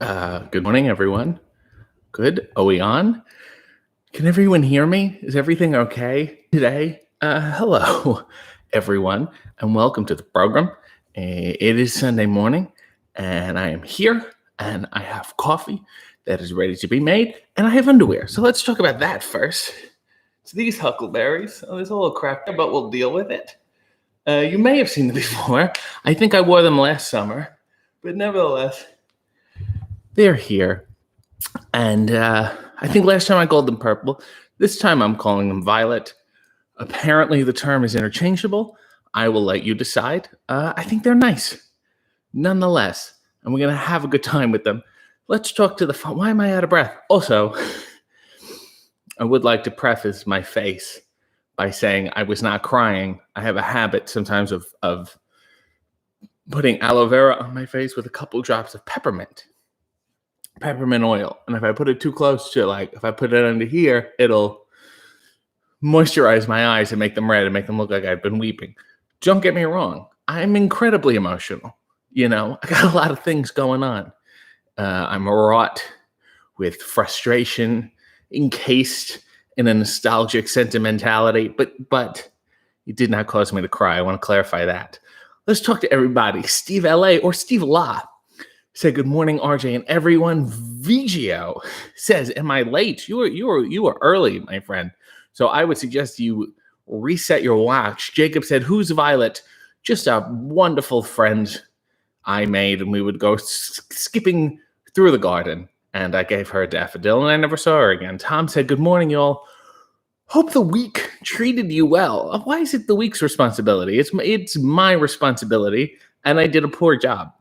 Good morning, everyone. Good. Are we on? Can everyone hear me? Is everything okay today? Hello, everyone, and welcome to the program. It is Sunday morning, and I am here, and I have coffee that is ready to be made, and I have underwear. So let's talk about that first. So these huckleberries, there's a little crap there, but we'll deal with it. You may have seen them before. I think I wore them last summer, but nevertheless, they're here. And I think last time I called them purple. This time I'm calling them violet. Apparently the term is interchangeable. I will let you decide. I think they're nice, nonetheless. And we're going to have a good time with them. Let's talk to the phone. Why am I out of breath? Also, I would like to preface my face by saying I was not crying. I have a habit sometimes of putting aloe vera on my face with a couple drops of peppermint oil. And if I put it too close to, if I put it under here, it'll moisturize my eyes and make them red and make them look like I've been weeping. Don't get me wrong. I'm incredibly emotional. I got a lot of things going on. I'm wrought with frustration, encased in a nostalgic sentimentality, but it did not cause me to cry. I want to clarify that. Let's talk to everybody. Steve L.A. or Steve La said, "Good morning, RJ and everyone." Vigio says, "Am I late?" You were early, my friend. So I would suggest you reset your watch. Jacob said, "Who's Violet?" Just a wonderful friend I made, and we would go skipping through the garden, and I gave her a daffodil, and I never saw her again. Tom said, "Good morning, y'all. Hope the week treated you well." Why is it the week's responsibility? It's my responsibility, and I did a poor job.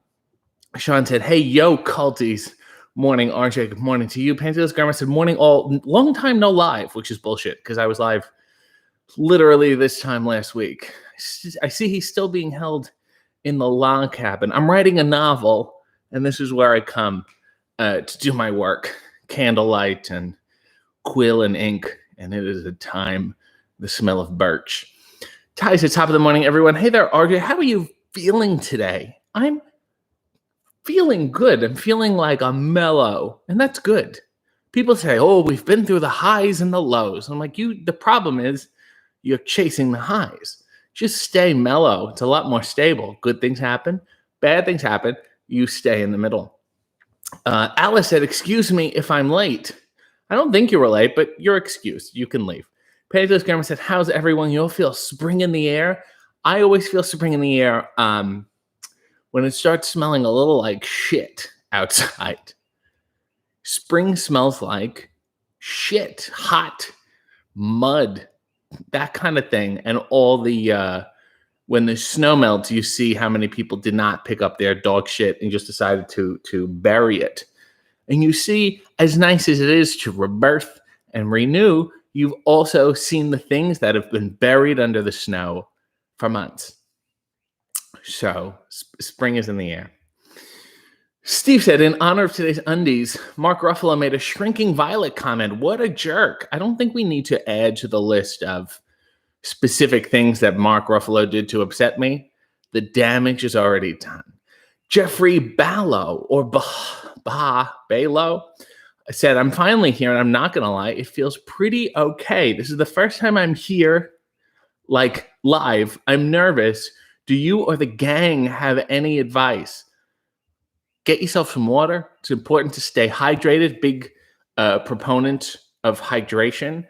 Sean said, "Hey, yo, culties. Morning, RJ. Good morning to you." Pantelis Garma said, "Morning, all. Long time no live," which is bullshit because I was live literally this time last week. I see he's still being held in the log cabin. I'm writing a novel, and this is where I come to do my work. Candlelight and quill and ink, and it is a time, the smell of birch. Ty's at top of the morning, everyone. Hey there, RJ. How are you feeling today? I'm feeling good. I'm feeling like I'm mellow, and that's good. People say, "Oh, we've been through the highs and the lows." I'm like, the problem is you're chasing the highs. Just stay mellow. It's a lot more stable. Good things happen. Bad things happen. You stay in the middle. Alice said, "Excuse me if I'm late." I don't think you were late, but you're excused. You can leave. Pedro's Grandma said, "How's everyone? You'll feel spring in the air." I always feel spring in the air when it starts smelling a little like shit outside. Spring smells like shit, hot, mud, that kind of thing. And all the, when the snow melts, you see how many people did not pick up their dog shit and just decided to bury it. And you see, as nice as it is to rebirth and renew, you've also seen the things that have been buried under the snow for months. So spring is in the air. Steve said, "In honor of today's undies, Mark Ruffalo made a shrinking violet comment. What a jerk." I don't think we need to add to the list of specific things that Mark Ruffalo did to upset me. The damage is already done. Jeffrey Ballo or Balo said, "I'm finally here, and I'm not going to lie, it feels pretty okay. This is the first time I'm here, live. I'm nervous. Do you or the gang have any advice? Get yourself some water. It's important to stay hydrated." Big proponent of hydration.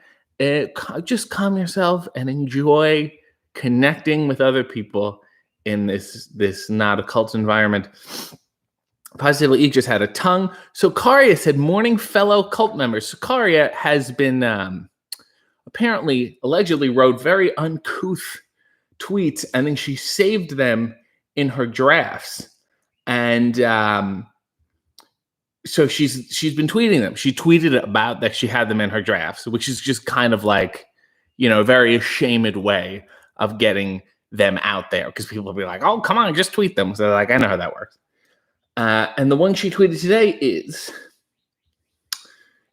Just calm yourself and enjoy connecting with other people in this not a cult environment. Positively, he just had a tongue. So Karia said, "Morning, fellow cult members." So Karia has been allegedly wrote very uncouth tweets, and then she saved them in her drafts. And so she's been tweeting them. She tweeted about that she had them in her drafts, which is just kind of like, a very ashamed way of getting them out there, because people will be like, "Oh, come on, just tweet them." So I know how that works. And the one she tweeted today is,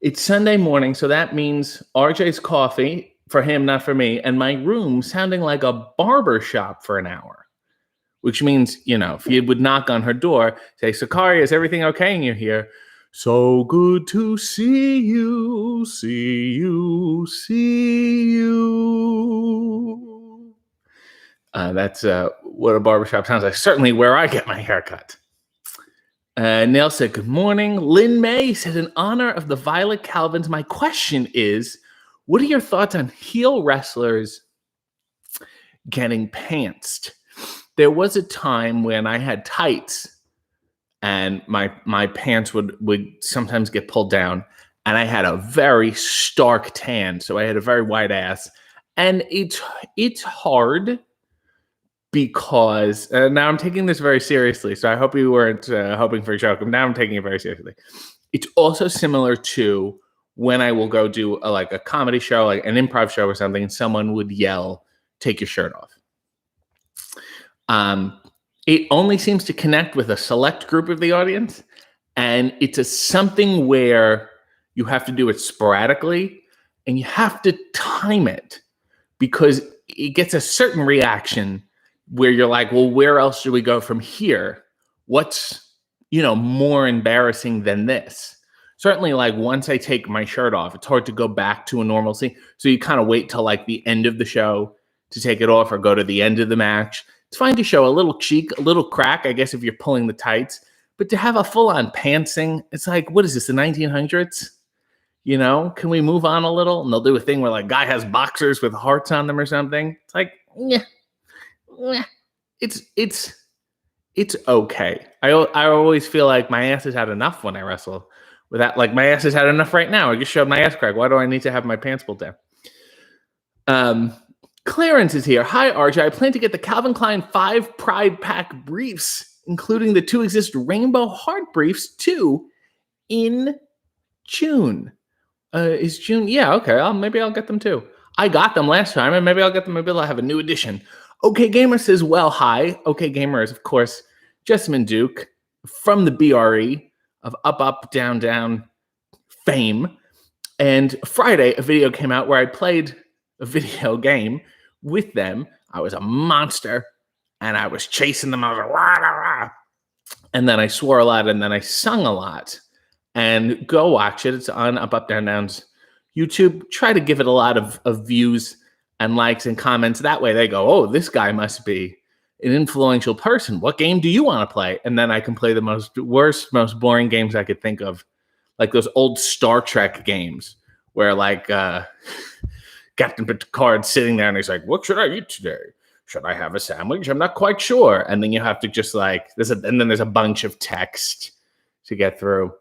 "It's Sunday morning, so that means RJ's coffee for him, not for me, and my room sounding like a barber shop for an hour." Which means, if you would knock on her door, say, "Sakaria, is everything okay in here?" So good to see you, see you, see you. That's what a barbershop sounds like. Certainly where I get my haircut. Neil said, good morning. Lynn May said, in honor of the Violet Calvins, my question is, what are your thoughts on heel wrestlers getting pantsed? There was a time when I had tights and my pants would sometimes get pulled down, and I had a very stark tan, so I had a very wide ass. And it's hard because now I'm taking this very seriously, so I hope you weren't hoping for a joke. Now I'm taking it very seriously. It's also similar to when I will go do a comedy show, like an improv show or something, and someone would yell, take your shirt off. It only seems to connect with a select group of the audience, and it's something where you have to do it sporadically, and you have to time it because it gets a certain reaction where you're like, well, where else should we go from here? What's, more embarrassing than this? Certainly, once I take my shirt off, it's hard to go back to a normalcy. So you kind of wait till the end of the show to take it off or go to the end of the match. It's fine to show a little cheek, a little crack, I guess, if you're pulling the tights. But to have a full-on pantsing, it's like, what is this, the 1900s? Can we move on a little? And they'll do a thing where guy has boxers with hearts on them or something. It's like, yeah. It's okay. I always feel like my ass has had enough when I wrestle. Without my ass has had enough right now. I just showed my ass crack. Why do I need to have my pants pulled down? Clarence is here. Hi, RJ. I plan to get the Calvin Klein 5 Pride Pack briefs, including the 2 Exist Rainbow Heart briefs, too, in June. Is June? Yeah, okay. Maybe I'll get them, too. I got them last time, and maybe I'll get them. Maybe I'll have a new edition. OK Gamer says, well, hi. OK Gamer is, of course, Jessamine Duke from the BRE of Up, Up, Down, Down fame. And Friday, a video came out where I played a video game with them. I was a monster, and I was chasing them. I was like, rah, rah, rah. And then I swore a lot, and then I sung a lot. And go watch it. It's on Up, Up, Down, Down's YouTube. Try to give it a lot of views and likes and comments. That way they go, oh, this guy must be an influential person. What game do you want to play? And then I can play the most boring games I could think of, like those old Star Trek games where Captain Picard's sitting there and he's like, what should I eat today? Should I have a sandwich? I'm not quite sure. And then you have to just there's a bunch of text to get through.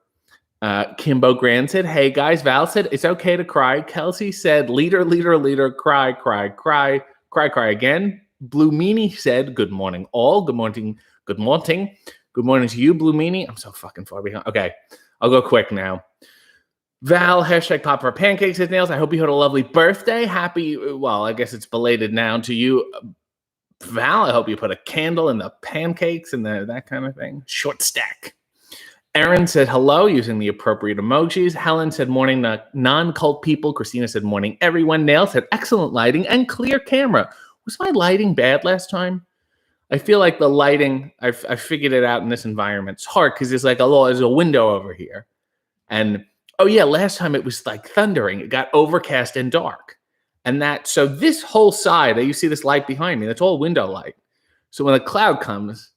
Kimbo Grand said, hey guys. Val said, it's okay to cry. Kelsey said, leader, leader, leader, cry, cry, cry, cry, cry again. Blue Meanie said, good morning all. Good morning. Good morning. Good morning to you, Blue Meanie. I'm so fucking far behind. Okay, I'll go quick now. Val, hashtag pop for pancakes, his nails. I hope you had a lovely birthday. Happy, well, I guess it's belated now to you. Val, I hope you put a candle in the pancakes and that kind of thing. Short stack. Aaron said hello using the appropriate emojis. Helen said morning non-cult people. Christina said morning everyone. Nail said excellent lighting and clear camera. Was my lighting bad last time? I feel like the lighting, I figured it out in this environment. It's hard because there's there's a window over here. And oh yeah, last time it was thundering. It got overcast and dark. And so this whole side, you see this light behind me, that's all window light. So when a cloud comes,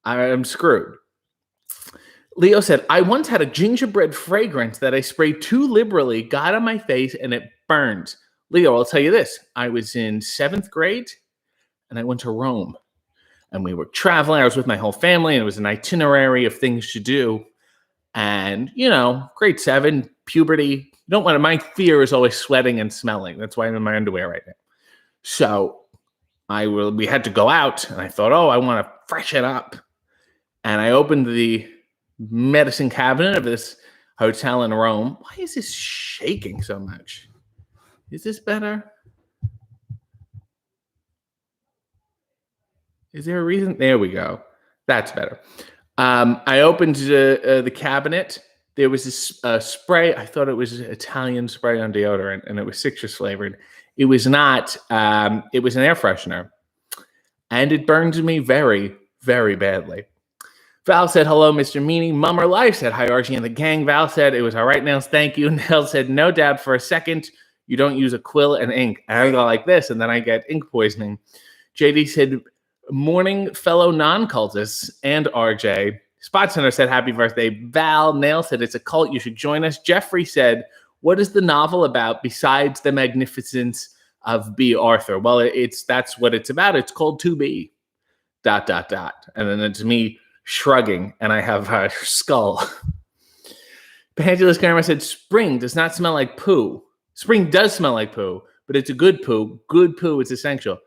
I'm screwed. Leo said, I once had a gingerbread fragrance that I sprayed too liberally, got on my face, and it burned. Leo, I'll tell you this. I was in 7th grade, and I went to Rome. And we were traveling. I was with my whole family, and it was an itinerary of things to do. And, grade 7, puberty. My fear is always sweating and smelling. That's why I'm in my underwear right now. So we had to go out, and I thought, I want to freshen up. And I opened the medicine cabinet of this hotel in Rome. Why is this shaking so much? Is this better? Is there a reason? There we go. That's better. I opened the cabinet. There was this spray. I thought it was Italian spray on deodorant, and it was citrus flavored. It was not. It was an air freshener, and it burned me very, very badly. Val said, hello, Mr. Meanie. Mummer Life said, hi, Archie and the gang. Val said, it was all right, Nails. Thank you. Nails said, no doubt for a second, you don't use a quill and ink. And I go like this, and then I get ink poisoning. JD said, morning, fellow non-cultists, and RJ. Spot Center said, happy birthday. Val. Nail said, it's a cult. You should join us. Jeffrey said, what is the novel about besides the magnificence of B. Arthur? Well, that's what it's about. It's called 2B. ... And then it's me shrugging, and I have a skull. Pantulus Karma said, spring does not smell like poo. Spring does smell like poo, but it's a good poo. Good poo is essential.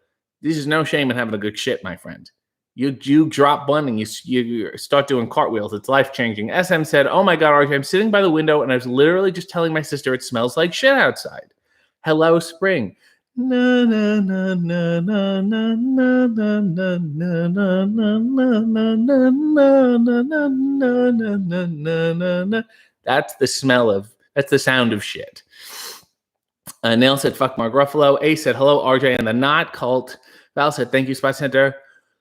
This is no shame in having a good shit, my friend. You drop one and you start doing cartwheels. It's life-changing. SM said, oh my God, RJ, I'm sitting by the window, and I was literally just telling my sister it smells like shit outside. Hello, spring. Na na na na na na na na na na na na na na na. That's the sound of shit. Nail said, fuck Mark Ruffalo. A said, hello, RJ and the Not Cult. Val said, thank you, Spot Center.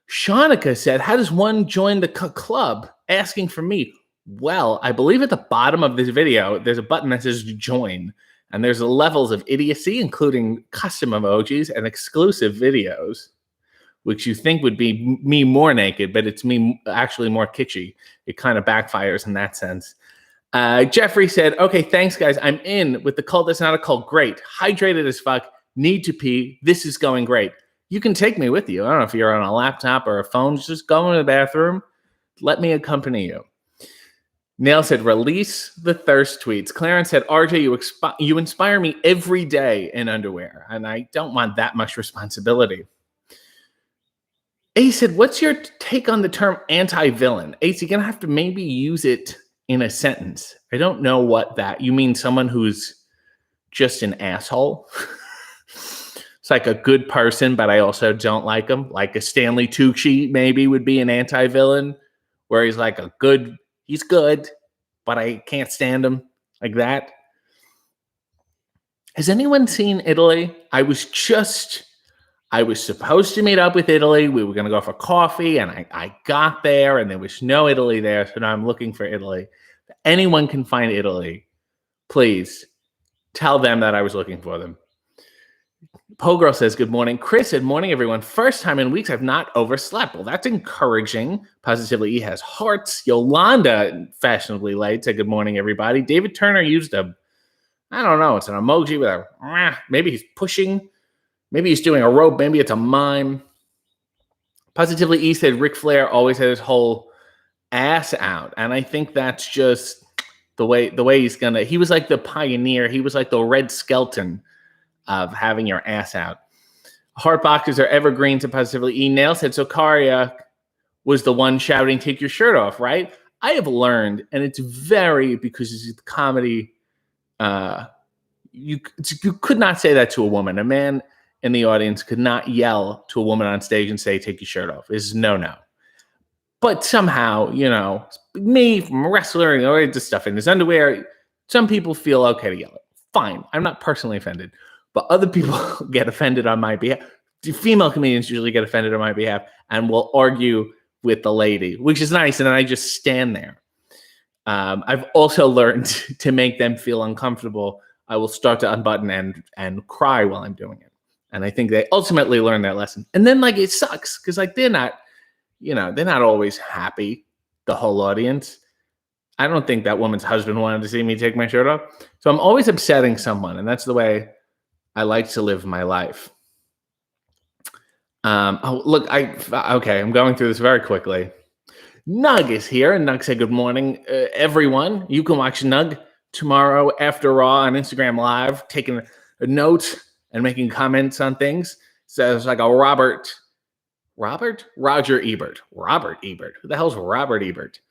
Shanika said, how does one join the club? Asking for me. Well, I believe at the bottom of this video, there's a button that says join. And there's levels of idiocy, including custom emojis and exclusive videos, which you think would be me more naked, but it's me actually more kitschy. It kind of backfires in that sense. Jeffrey said, okay, thanks, guys. I'm in with the cult that's not a cult. Great. Hydrated as fuck. Need to pee. This is going great. You can take me with you. I don't know if you're on a laptop or a phone. Just go in the bathroom. Let me accompany you. Nail said, release the thirst tweets. Clarence said, RJ, you inspire me every day in underwear, and I don't want that much responsibility. Ace said, what's your take on the term anti-villain? Ace, you're going to have to maybe use it in a sentence. I don't know what that... You mean someone who's just an asshole? It's like a good person, but I also don't like him. Like a Stanley Tucci maybe would be an anti-villain, where he's like he's good, but I can't stand him, like that. Has anyone seen Italy? I was supposed to meet up with Italy. We were going to go for coffee, and I got there, and there was no Italy there, so now I'm looking for Italy. If anyone can find Italy, please tell them that I was looking for them. Pogirl says, good morning. Chris said, morning, everyone. First time in weeks I've not overslept. Well, that's encouraging. Positively, he has hearts. Yolanda, fashionably late, said, good morning, everybody. David Turner used I don't know, it's an emoji with maybe he's pushing. Maybe he's doing a rope. Maybe it's a mime. Positively, E said, Ric Flair always had his whole ass out. And I think that's just the way he's going to. He was like the pioneer. He was like the Red Skelton of having your ass out. Heart boxes are evergreen to Positively E. Nail said, so Karya was the one shouting, take your shirt off, right? I have learned, and it's very, because it's comedy, you could not say that to a woman. A man in the audience could not yell to a woman on stage and say, take your shirt off. It's no. But somehow, me from a wrestler and all this stuff in his underwear, some people feel okay to yell it. Fine. I'm not personally offended. But other people get offended on my behalf. Female comedians usually get offended on my behalf and will argue with the lady, which is nice. And then I just stand there. I've also learned to make them feel uncomfortable. I will start to unbutton and cry while I'm doing it. And I think they ultimately learn that lesson. And then it sucks because they're not always happy, the whole audience. I don't think that woman's husband wanted to see me take my shirt off. So I'm always upsetting someone. And that's the way I like to live my life. I'm going through this very quickly. Nug is here, and Nug said, good morning, everyone. You can watch Nug tomorrow after Raw on Instagram Live, taking a note and making comments on things. Says like a Roger Ebert. Robert Ebert. Who the hell's Robert Ebert?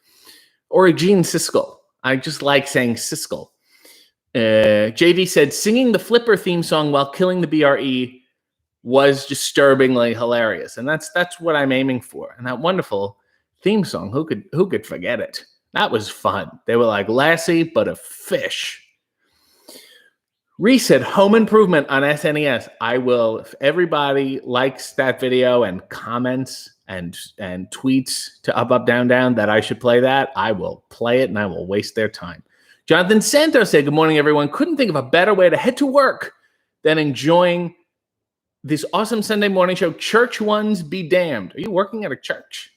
Or a Gene Siskel. I just like saying Siskel. JD said, singing the Flipper theme song while killing the BRE was disturbingly hilarious. And that's what I'm aiming for. And that wonderful theme song, who could forget it? That was fun. They were like Lassie, but a fish. Reese said, home improvement on SNES. I will, if everybody likes that video and comments and tweets to up, down, down that I should play that, I will play it and I will waste their time. Jonathan Santos said, good morning, everyone. Couldn't think of a better way to head to work than enjoying this awesome Sunday morning show. Church ones be damned. Are you working at a church?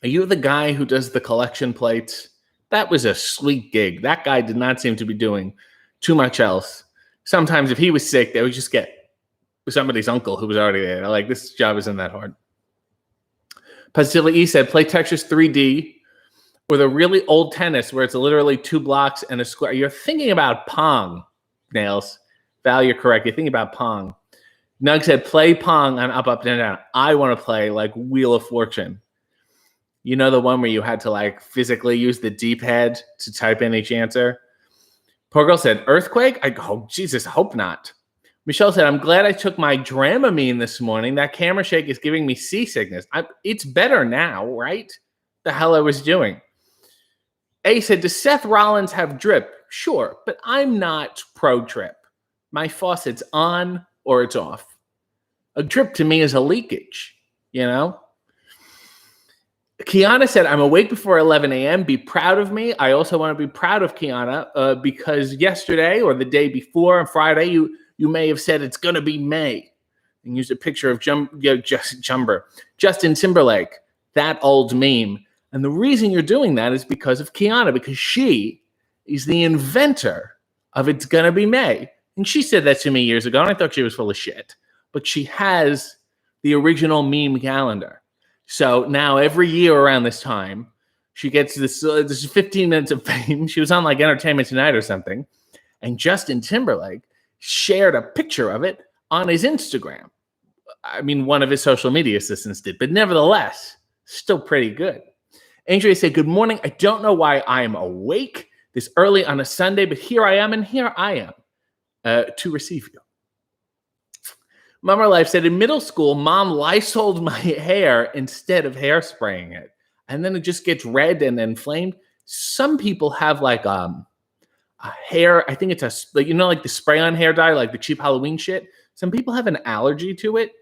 Are you the guy who does the collection plates? That was a sweet gig. That guy did not seem to be doing too much else. Sometimes if he was sick, they would just get somebody's uncle who was already there. Like, this job isn't that hard. Positively E said, play Tetris 3D or the really old tennis where it's literally 2 blocks and a square. You're thinking about Pong, Nails. Val, you're correct. You're thinking about Pong. Nug said, play Pong on up, down, down. I want to play like Wheel of Fortune. You know, the one where you had to like physically use the D-pad to type in each answer? Poor girl said, earthquake? Jesus, hope not. Michelle said, I'm glad I took my Dramamine this morning. That camera shake is giving me seasickness. It's better now, right? The hell I was doing. A said, does Seth Rollins have drip? Sure, but I'm not pro-drip. My faucet's on or it's off. A drip to me is a leakage, you know? Kiana said, I'm awake before 11 a.m. Be proud of me. I also want to be proud of Kiana because yesterday or the day before on Friday, you may have said it's going to be May and used a picture of Justin Timberlake, that old meme. And the reason you're doing that is because of Kiana, because she is the inventor of It's Gonna Be May. And she said that to me years ago, and I thought she was full of shit. But she has the original meme calendar. So now every year around this time, she gets this 15 minutes of fame. She was on like Entertainment Tonight or something. And Justin Timberlake shared a picture of it on his Instagram. I mean, one of his social media assistants did, but nevertheless, still pretty good. Andrea said, good morning. I don't know why I am awake this early on a Sunday, but here I am, and here I am to receive you. Mama Life said, in middle school, Mom Lysoled my hair instead of hairspraying it. And then it just gets red and inflamed. Some people have like a hair, I think it's like the spray-on hair dye, like the cheap Halloween shit. Some people have an allergy to it.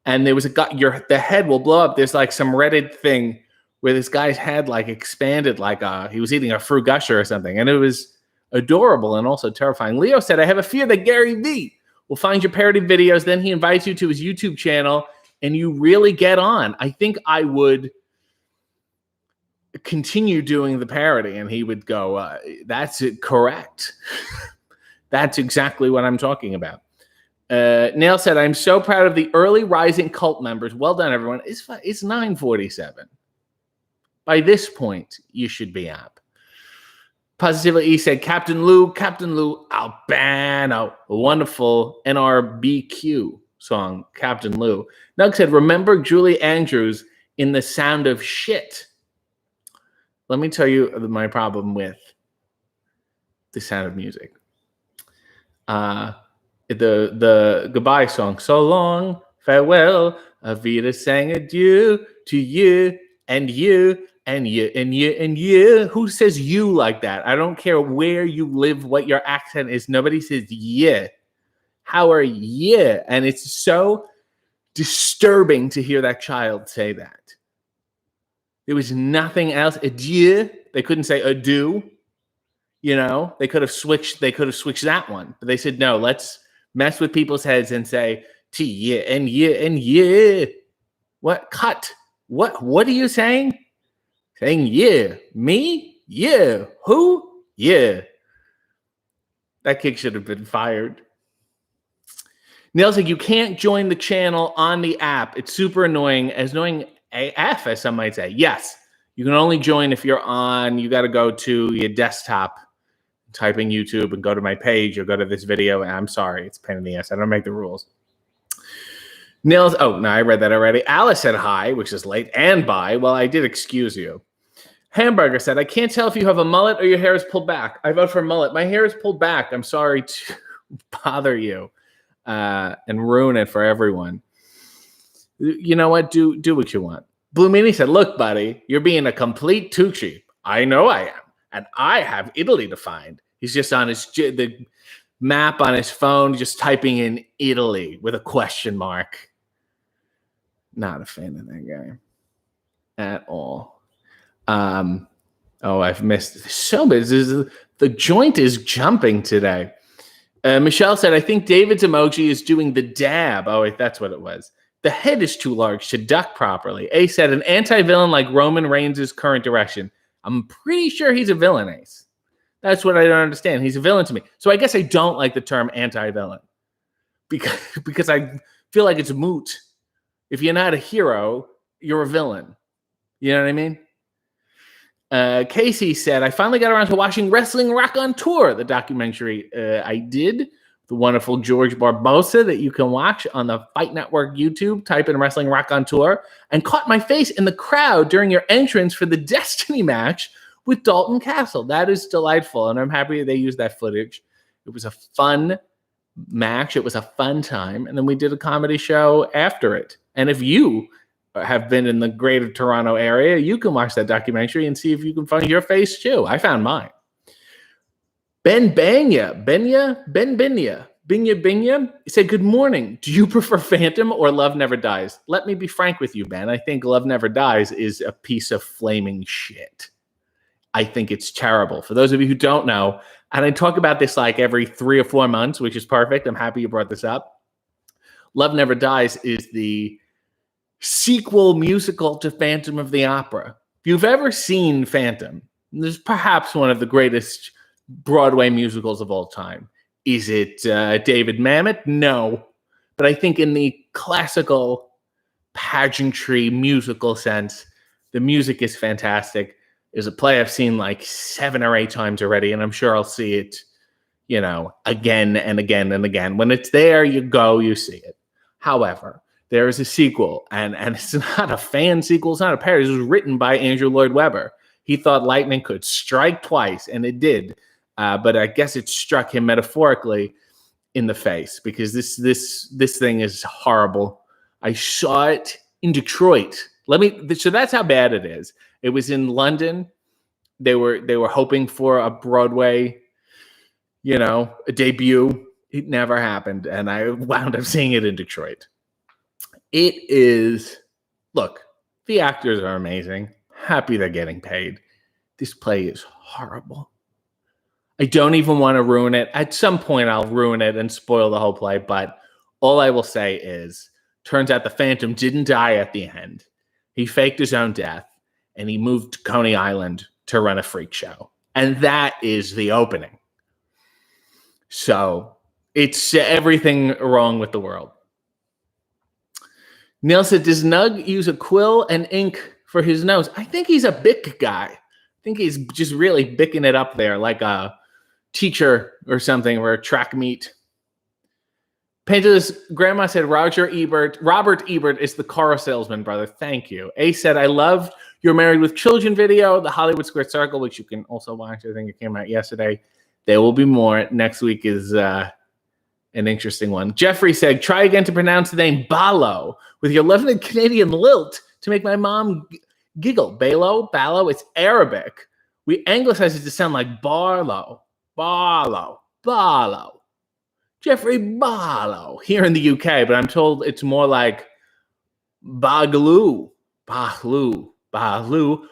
And there was the head will blow up. There's like some Reddit thing where this guy's head like expanded like he was eating a fruit gusher or something. And it was adorable and also terrifying. Leo said, I have a fear that Gary Vee will find your parody videos. Then he invites you to his YouTube channel and you really get on. I think I would continue doing the parody and he would go, that's it, correct. That's exactly what I'm talking about. Nail said, I'm so proud of the early rising cult members. Well done, everyone. It's 9:47. By this point, you should be up. Positively E said, Captain Lou Albano. A wonderful NRBQ song, Captain Lou. Nug said, remember Julie Andrews in The Sound of Shit. Let me tell you my problem with The Sound of Music. The goodbye song, so long, farewell, Avita sang adieu to you and you and you and you and you. Who says you like that? I don't care where you live, what your accent is. Nobody says yeah. How are you? And it's so disturbing to hear that child say that. There was nothing else. Adieu. They couldn't say adieu. You know, they could have switched that one. But they said, no, let's mess with people's heads and say to yeah and yeah and yeah. What? Cut. What are you saying? Saying yeah. Me? Yeah. Who? Yeah. That kid should have been fired. Neil's like, you can't join the channel on the app. It's super annoying. As annoying AF, as some might say. Yes. You can only join if you're on. You got to go to your desktop, type in YouTube and go to my page or go to this video. And I'm sorry. It's a pain in the ass. I don't make the rules. Nils, oh, no, I read that already. Alice said hi, which is late, and bye. Well, I did excuse you. Hamburger said, I can't tell if you have a mullet or your hair is pulled back. I vote for mullet. My hair is pulled back. I'm sorry to bother you and ruin it for everyone. You know what? Do what you want. Blue Meanie said, look, buddy, you're being a complete Tucci. I know I am. And I have Italy to find. He's just on the map on his phone, just typing in Italy with a question mark. Not a fan of that guy at all. I've missed so much. The joint is jumping today. Michelle said, I think David's emoji is doing the dab. Oh, wait, that's what it was. The head is too large to duck properly. A said, an anti-villain like Roman Reigns' current direction. I'm pretty sure he's a villain, Ace. That's what I don't understand. He's a villain to me. So I guess I don't like the term anti-villain because I feel like it's moot. If you're not a hero, you're a villain. You know what I mean? Casey said, I finally got around to watching Wrestling Rock on Tour, the documentary. I did. The wonderful George Barbosa that you can watch on the Fight Network YouTube. Type in Wrestling Rock on Tour. And caught my face in the crowd during your entrance for the Destiny match with Dalton Castle. That is delightful. And I'm happy they used that footage. It was a fun match. It was a fun time. And then we did a comedy show after it. And if you have been in the greater Toronto area, you can watch that documentary and see if you can find your face too. I found mine. Ben Binya said, good morning. Do you prefer Phantom or Love Never Dies? Let me be frank with you, Ben. I think Love Never Dies is a piece of flaming shit. I think it's terrible. For those of you who don't know, and I talk about this like every 3 or 4 months, which is perfect. I'm happy you brought this up. Love Never Dies is the sequel musical to Phantom of the Opera. If you've ever seen Phantom, this is perhaps one of the greatest Broadway musicals of all time. Is it David Mamet? No. But I think in the classical pageantry musical sense, the music is fantastic. It's a play I've seen like 7 or 8 times already, and I'm sure I'll see it, again and again and again. When it's there, you go, you see it. However, there is a sequel, and it's not a fan sequel. It's not a parody. It was written by Andrew Lloyd Webber. He thought lightning could strike twice, and it did. But I guess it struck him metaphorically in the face because this thing is horrible. I saw it in Detroit. So that's how bad it is. It was in London. They were hoping for a Broadway, a debut. It never happened, and I wound up seeing it in Detroit. It is, look, the actors are amazing. Happy they're getting paid. This play is horrible. I don't even want to ruin it. At some point, I'll ruin it and spoil the whole play, but all I will say is, turns out the Phantom didn't die at the end. He faked his own death, and he moved to Coney Island to run a freak show. And that is the opening. So it's everything wrong with the world. Neil said, does Nug use a quill and ink for his nose? I think he's a Bic guy. I think he's just really bicking it up there like a teacher or something or a track meet. Panta's grandma said, Robert Ebert is the car salesman, brother. Thank you. A said, I loved your Married with Children video, the Hollywood Squared Circle, which you can also watch. I think it came out yesterday. There will be more. Next week is an interesting one. Jeffrey said, try again to pronounce the name Balo with your lovely Canadian lilt to make my mom giggle. Balo, it's Arabic. We anglicize it to sound like Barlow. Jeffrey Barlow here in the UK, but I'm told it's more like Bagaloo. Baloo.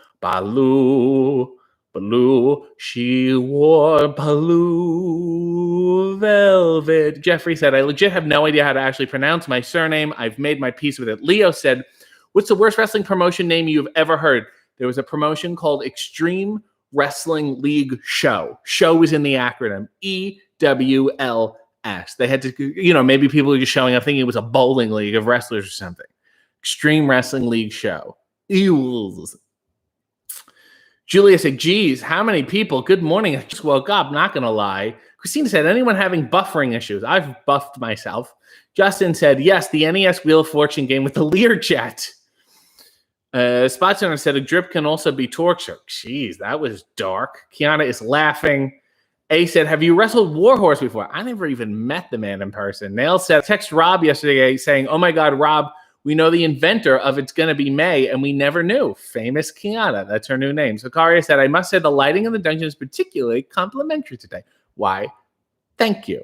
She wore blue velvet. Jeffrey said, I legit have no idea how to actually pronounce my surname. I've made my peace with it. Leo said, what's the worst wrestling promotion name you've ever heard? There was a promotion called Extreme Wrestling League Show. Show was in the acronym EWLS. They had to, maybe people were just showing up thinking it was a bowling league of wrestlers or something. Extreme Wrestling League Show. Eels. Julia said, geez, how many people? Good morning. I just woke up, not going to lie. Christina said, anyone having buffering issues? I've buffed myself. Justin said, yes, the NES Wheel of Fortune game with the Learjet. Spot Center said, a drip can also be torture. Jeez, that was dark. Kiana is laughing. A said, have you wrestled Warhorse before? I never even met the man in person. Nail said, text Rob yesterday saying, oh my God, Rob, we know the inventor of It's Gonna Be May, and we never knew. Famous Kiana. That's her new name. Zakaria said, I must say the lighting in the dungeon is particularly complimentary today. Why? Thank you.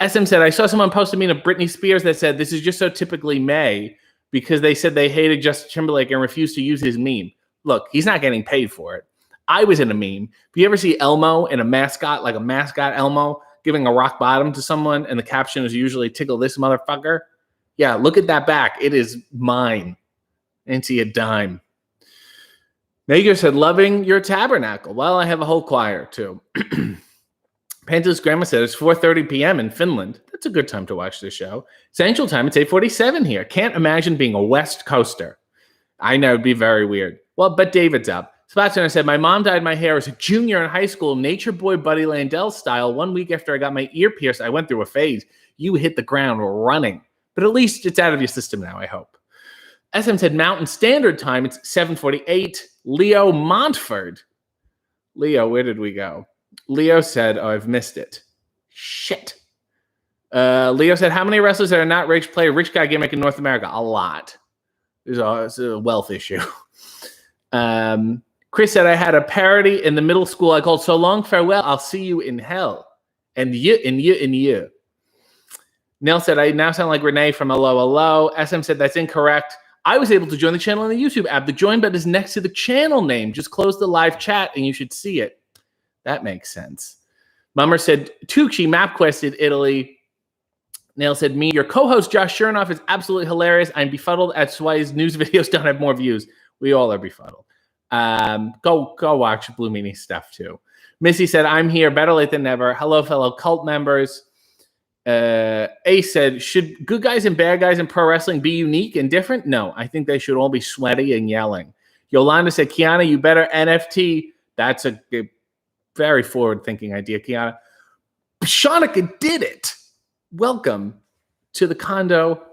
SM said, I saw someone post a meme of Britney Spears that said, this is just so typically May. because they said they hated Justin Timberlake and refused to use his meme. Look, he's not getting paid for it. I was in a meme. If you ever see Elmo in a mascot, like a mascot Elmo, giving a rock bottom to someone, and the caption is usually "tickle this motherfucker," yeah, look at that back. It is mine. Ain't see a dime. Nager said, loving your tabernacle. Well, I have a whole choir, too. Panta's grandma said it's 4:30 p.m. in Finland. That's a good time to watch this show. Central time, it's 8:47 here. Can't imagine being a West Coaster. I know, it'd be very weird. Well, but David's up. Spotsner said, my mom dyed my hair as a junior in high school, Nature Boy Buddy Landell style. 1 week after I got my ear pierced, I went through a phase. You hit the ground running. But at least it's out of your system now, I hope. SM said Mountain Standard Time, it's 7:48. Leo Montford. Leo, where did we go? Leo said, oh, I've missed it. Shit. Leo said, how many wrestlers that are not rich play a rich guy gimmick in North America? A lot. It's a wealth issue. Chris said, I had a parody in the middle school I called So Long Farewell, I'll See You in Hell. And you. Neil said, I now sound like Renee from Hello Hello. SM said, that's incorrect. I was able to join the channel in the YouTube app. The join button is next to the channel name. Just close the live chat and you should see it. That makes sense. Mummer said, Tucci MapQuested Italy. Nail said, me, your co-host Josh Chernoff is absolutely hilarious. I'm befuddled. That's why his news videos don't have more views. We all are befuddled. Go watch Blue Meanie stuff too. Missy said, I'm here. Better late than never. Hello, fellow cult members. Ace said, should good guys and bad guys in pro wrestling be unique and different? No, I think they should all be sweaty and yelling. Yolanda said, Kiana, you better NFT. That's a very forward-thinking idea, Kiana. Shanika did it. Welcome to the condo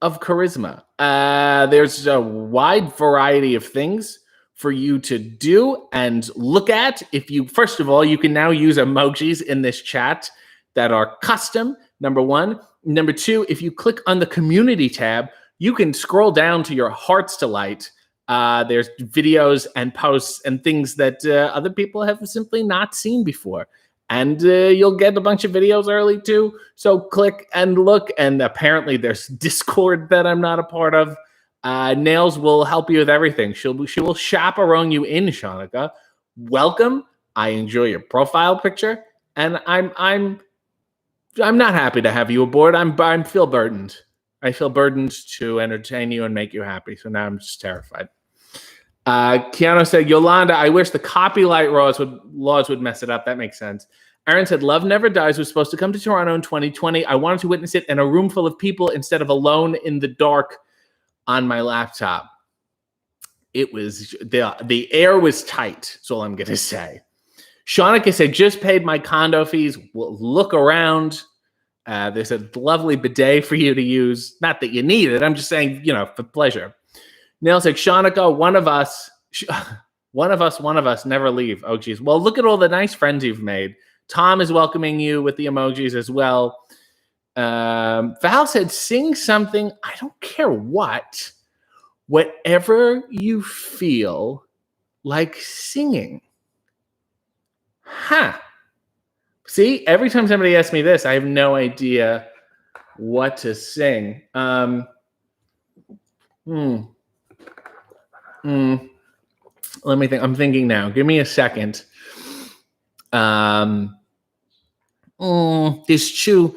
of charisma. There's a wide variety of things for you to do and look at. If you, first of all, you can now use emojis in this chat that are custom, number one. Number two, if you click on the community tab, you can scroll down to your heart's delight. There's videos and posts and things that other people have simply not seen before. And you'll get a bunch of videos early too. So click and look. And apparently there's Discord that I'm not a part of. Nails will help you with everything. She will chaperone you in, Shanika. Welcome. I enjoy your profile picture. And I'm not happy to have you aboard. I feel burdened. I feel burdened to entertain you and make you happy. So now I'm just terrified. Keanu said, Yolanda, I wish the copyright laws would mess it up. That makes sense. Aaron said, Love Never Dies was supposed to come to Toronto in 2020. I wanted to witness it in a room full of people instead of alone in the dark on my laptop. It was, the air was tight. That's all I'm going to say. Shanika said, just paid my condo fees. We'll look around. There's a lovely bidet for you to use. Not that you need it. I'm just saying, for pleasure. Neil said, Shanika, one of us never leave. Oh, geez. Well, look at all the nice friends you've made. Tom is welcoming you with the emojis as well. Val said, sing something. I don't care what. Whatever you feel like singing. Huh. See, every time somebody asks me this, I have no idea what to sing. Let me think. I'm thinking now. Give me a second. This chew.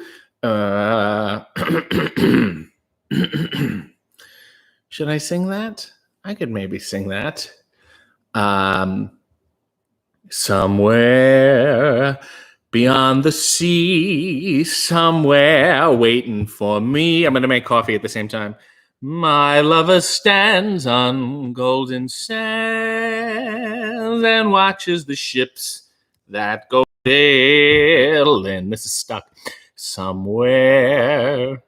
Should I sing that? I could maybe sing that. Somewhere beyond the sea, somewhere waiting for me. I'm going to make coffee at the same time. My lover stands on golden sands and watches the ships that go sailing. This is stuck. Somewhere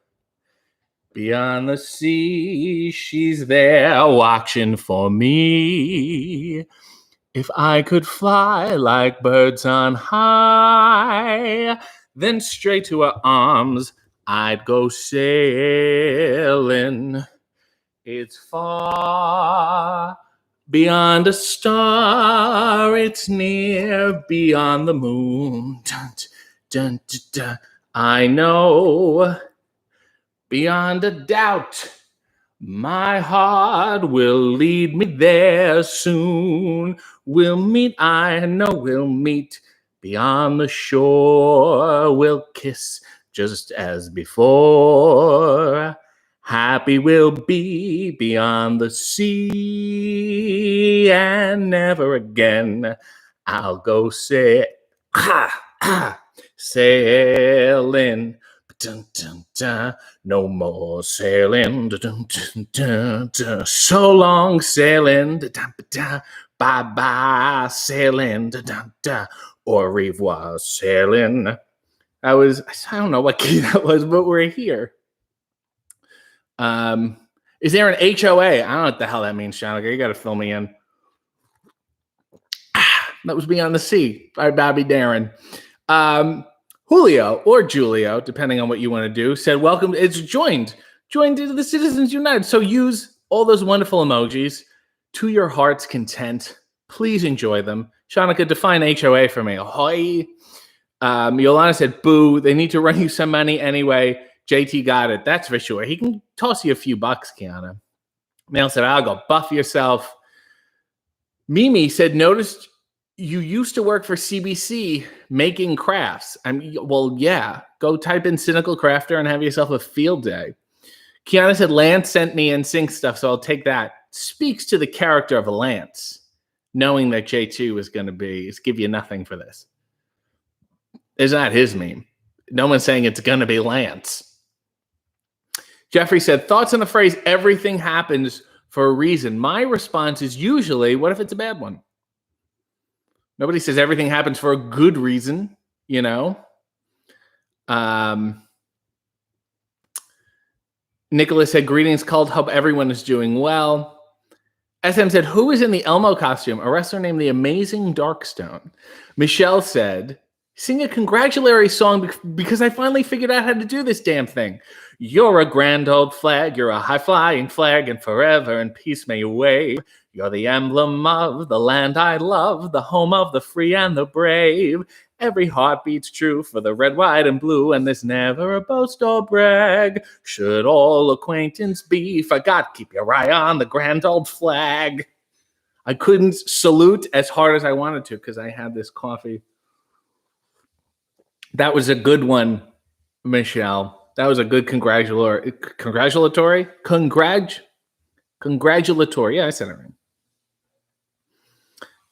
beyond the sea, she's there watching for me. If I could fly like birds on high, then straight to her arms I'd go sailing. It's far beyond a star, it's near beyond the moon. Dun, dun, dun, dun. I know beyond a doubt My heart will lead me there soon. We'll meet, I know we'll meet beyond the shore. We'll kiss just as before. Happy we'll be beyond the sea, and never again I'll go sailing. Dun, dun, dun. No more sailing. Dun, dun, dun, dun. So long sailing. Dun, dun, dun. Bye bye sailing. Dun, dun, dun. Au revoir sailing. I don't know what key that was, but we're here. Is there an HOA? I don't know what the hell that means, Sean. You got to fill me in. That was Beyond the Sea by Bobby Darin. Julio or Julio, depending on what you want to do, said, welcome. It's joined to the Citizens United. So use all those wonderful emojis to your heart's content. Please enjoy them. Shanika, define HOA for me. Ahoy. Yolanda said, boo, they need to run you some money anyway. JT got it. That's for sure. He can toss you a few bucks, Kiana. Mel said, I'll go buff yourself. Mimi said, noticed you used to work for CBC making crafts. Well, yeah. Go type in Cynical Crafter and have yourself a field day. Kiana said, Lance sent me NSYNC stuff, so I'll take that. Speaks to the character of Lance, knowing that J2 was going to give you nothing for this. It's not his meme. No one's saying it's going to be Lance. Jeffrey said, thoughts on the phrase, everything happens for a reason. My response is usually, what if it's a bad one? Nobody says everything happens for a good reason, you know? Nicholas said, greetings, called. Hope everyone is doing well. SM said, who is in the Elmo costume? A wrestler named the Amazing Darkstone. Michelle said, sing a congratulatory song because I finally figured out how to do this damn thing. You're a grand old flag. You're a high-flying flag, and forever in peace may you wave. You're the emblem of the land I love, the home of the free and the brave. Every heart beats true for the red, white, and blue, and there's never a boast or brag. Should all acquaintance be forgot, keep your eye on the grand old flag. I couldn't salute as hard as I wanted to because I had this coffee. That was a good one, Michelle. That was a good congratulatory. Yeah, I said it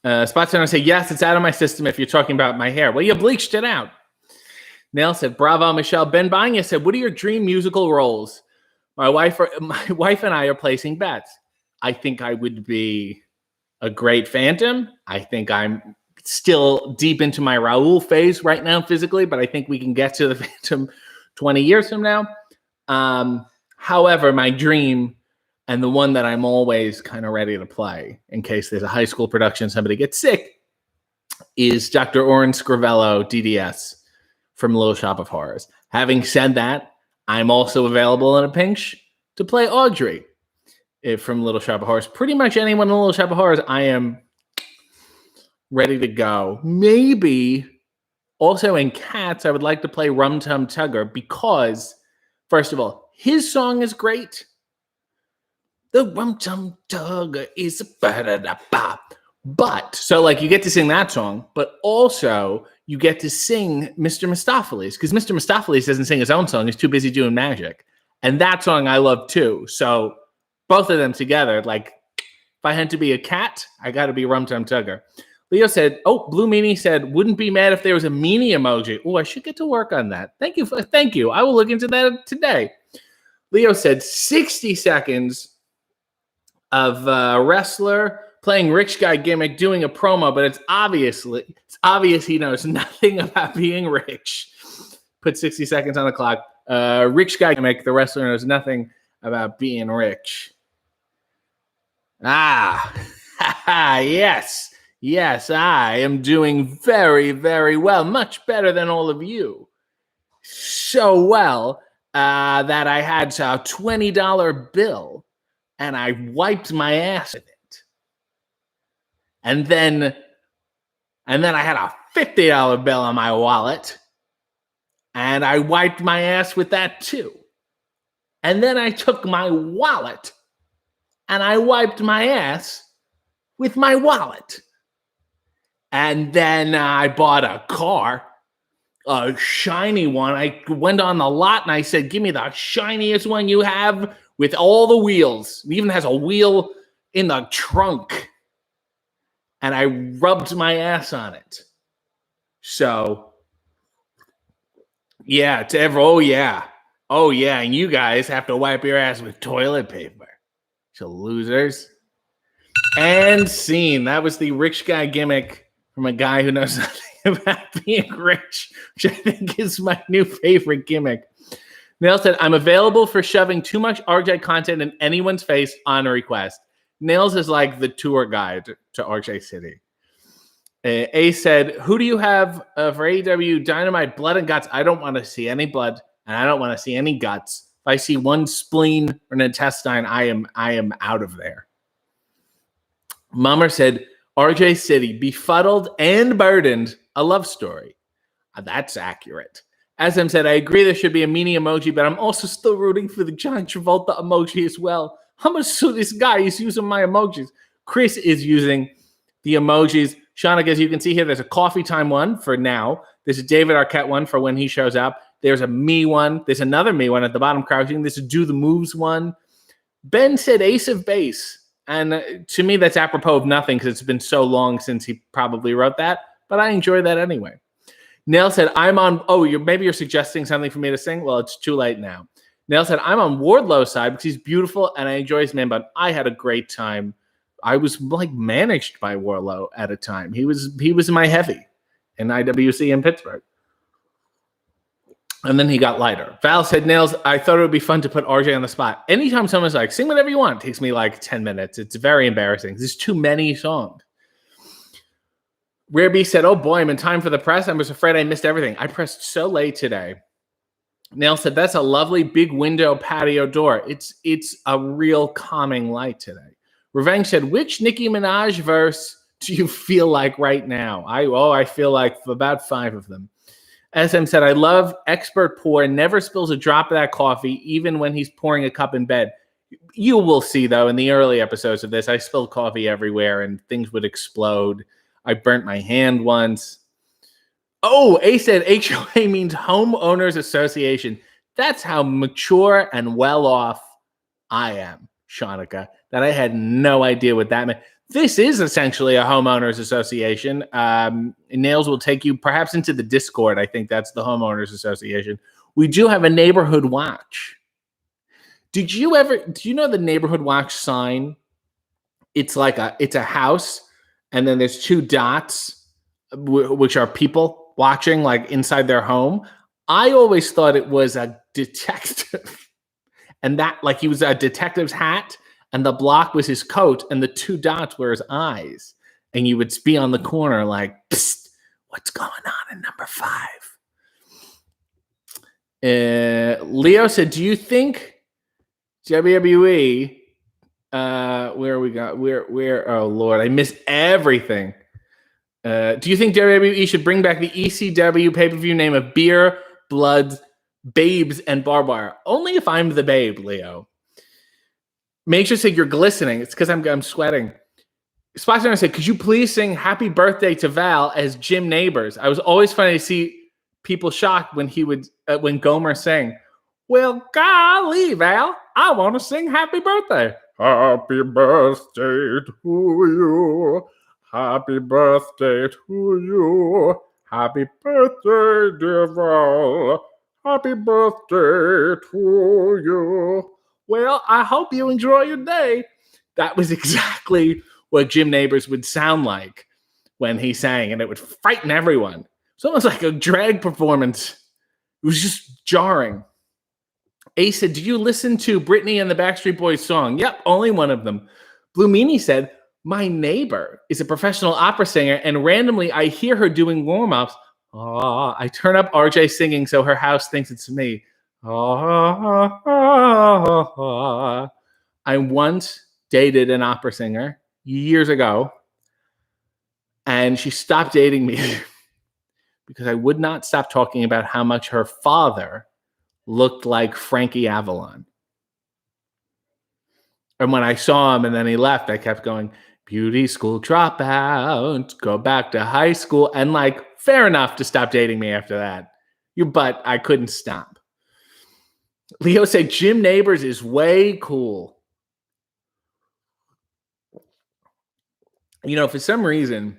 right. Spot Center said, yes, it's out of my system if you're talking about my hair. Well, you bleached it out. Nail said, bravo, Michelle. Ben Banya said, what are your dream musical roles? My wife and I are placing bets. I think I would be a great Phantom. I think I'm still deep into my Raoul phase right now physically, but I think we can get to the Phantom 20 years from now. However, my dream and the one that I'm always kind of ready to play in case there's a high school production, somebody gets sick, is Dr. Oren Scrivello, DDS, from Little Shop of Horrors. Having said that, I'm also available in a pinch to play Audrey from Little Shop of Horrors. Pretty much anyone in Little Shop of Horrors, I am ready to go. Maybe also in Cats, I would like to play Rum Tum Tugger because, first of all, his song is great. The Rum Tum Tugger is a ba-da-da-ba. But, so like you get to sing that song, but also you get to sing Mr. Mistopheles because Mr. Mistopheles doesn't sing his own song. He's too busy doing magic. And that song I love too. So both of them together, like if I had to be a cat, I got to be Rum Tum Tugger. Leo said, Blue Meanie said, wouldn't be mad if there was a meanie emoji. Oh, I should get to work on that. Thank you. I will look into that today. Leo said 60 seconds of a wrestler playing rich guy gimmick, doing a promo, but it's obvious he knows nothing about being rich. Put 60 seconds on the clock. Rich guy gimmick, the wrestler knows nothing about being rich. Yes. Yes, I am doing very, very well. Much better than all of you. So well that I had a $20 bill and I wiped my ass with it. And then I had a $50 bill on my wallet and I wiped my ass with that too. And then I took my wallet and I wiped my ass with my wallet. And then I bought a car, a shiny one. I went on the lot and I said, give me the shiniest one you have with all the wheels. It even has a wheel in the trunk. And I rubbed my ass on it. So, yeah, oh yeah. And you guys have to wipe your ass with toilet paper. You losers. And scene. That was the rich guy gimmick from a guy who knows nothing about being rich, which I think is my new favorite gimmick. Nail said, I'm available for shoving too much RJ content in anyone's face on request. Nails is like the tour guide to RJ City. A said, who do you have for AEW Dynamite Blood and Guts? I don't want to see any blood, and I don't want to see any guts. If I see one spleen or an intestine, I am out of there. Mummer said, RJ City, befuddled and burdened, a love story. That's accurate. SM said, I agree there should be a meanie emoji, but I'm also still rooting for the John Travolta emoji as well. I'm going to sue this guy. He's using my emojis. Chris is using the emojis. Shauna, as you can see here, there's a coffee time one for now. There's a David Arquette one for when he shows up. There's a me one. There's another me one at the bottom crouching. There's a do the moves one. Ben said ace of base. And to me, that's apropos of nothing because it's been so long since he probably wrote that. But I enjoy that anyway. Nell said, I'm on, maybe you're suggesting something for me to sing? Well, it's too late now. Nell said, I'm on Wardlow's side because he's beautiful and I enjoy his man, but I had a great time. I was like managed by Wardlow at a time. He was my heavy in IWC in Pittsburgh. And then he got lighter. Val said, Nails, I thought it would be fun to put RJ on the spot. Anytime someone's like, sing whatever you want, it takes me like 10 minutes. It's very embarrassing. There's too many songs. Rare B said, oh boy, I'm in time for the press. I was afraid I missed everything. I pressed so late today. Nail said, that's a lovely big window patio door. It's a real calming light today. Revenge said, which Nicki Minaj verse do you feel like right now? I feel like about 5 of them. SM said, I love expert pour, never spills a drop of that coffee, even when he's pouring a cup in bed. You will see, though, in the early episodes of this, I spilled coffee everywhere and things would explode. I burnt my hand once. Oh, A said HOA means Homeowners Association. That's how mature and well off I am, Shanika, that I had no idea what that meant. This is essentially a homeowners association. Nails will take you perhaps into the Discord. I think that's the homeowners association. We do have a neighborhood watch. Do you know the neighborhood watch sign? It's a house, and then there's 2 dots, which are people watching like inside their home. I always thought it was a detective, and that like he was a detective's hat. And the block was his coat, and the 2 dots were his eyes. And you would be on the corner like, psst, what's going on in number 5? Leo said, do you think WWE, oh Lord, I missed everything. Do you think WWE should bring back the ECW pay-per-view name of Beer, Bloods, Babes, and Barbed Wire? Only if I'm the babe, Leo. Major said, you're glistening. It's because I'm sweating. Spot Center said, could you please sing Happy Birthday to Val as Jim Neighbors? I was always funny to see people shocked when he would, when Gomer sang, well, golly, Val, I want to sing Happy Birthday. Happy birthday to you. Happy birthday to you. Happy birthday, dear Val. Happy birthday to you. Well, I hope you enjoy your day. That was exactly what Jim Neighbors would sound like when he sang, and it would frighten everyone. It's almost like a drag performance. It was just jarring. Ace said, did you listen to Britney and the Backstreet Boys song? Yep, only one of them. Blue Meanie said, my neighbor is a professional opera singer, and randomly I hear her doing warm-ups. Oh, I turn up RJ singing so her house thinks it's me. I once dated an opera singer years ago, and she stopped dating me because I would not stop talking about how much her father looked like Frankie Avalon. And when I saw him and then he left, I kept going, beauty school dropout, go back to high school. And like, fair enough to stop dating me after that. But I couldn't stop. Leo said, Jim Neighbors is way cool. You know, for some reason,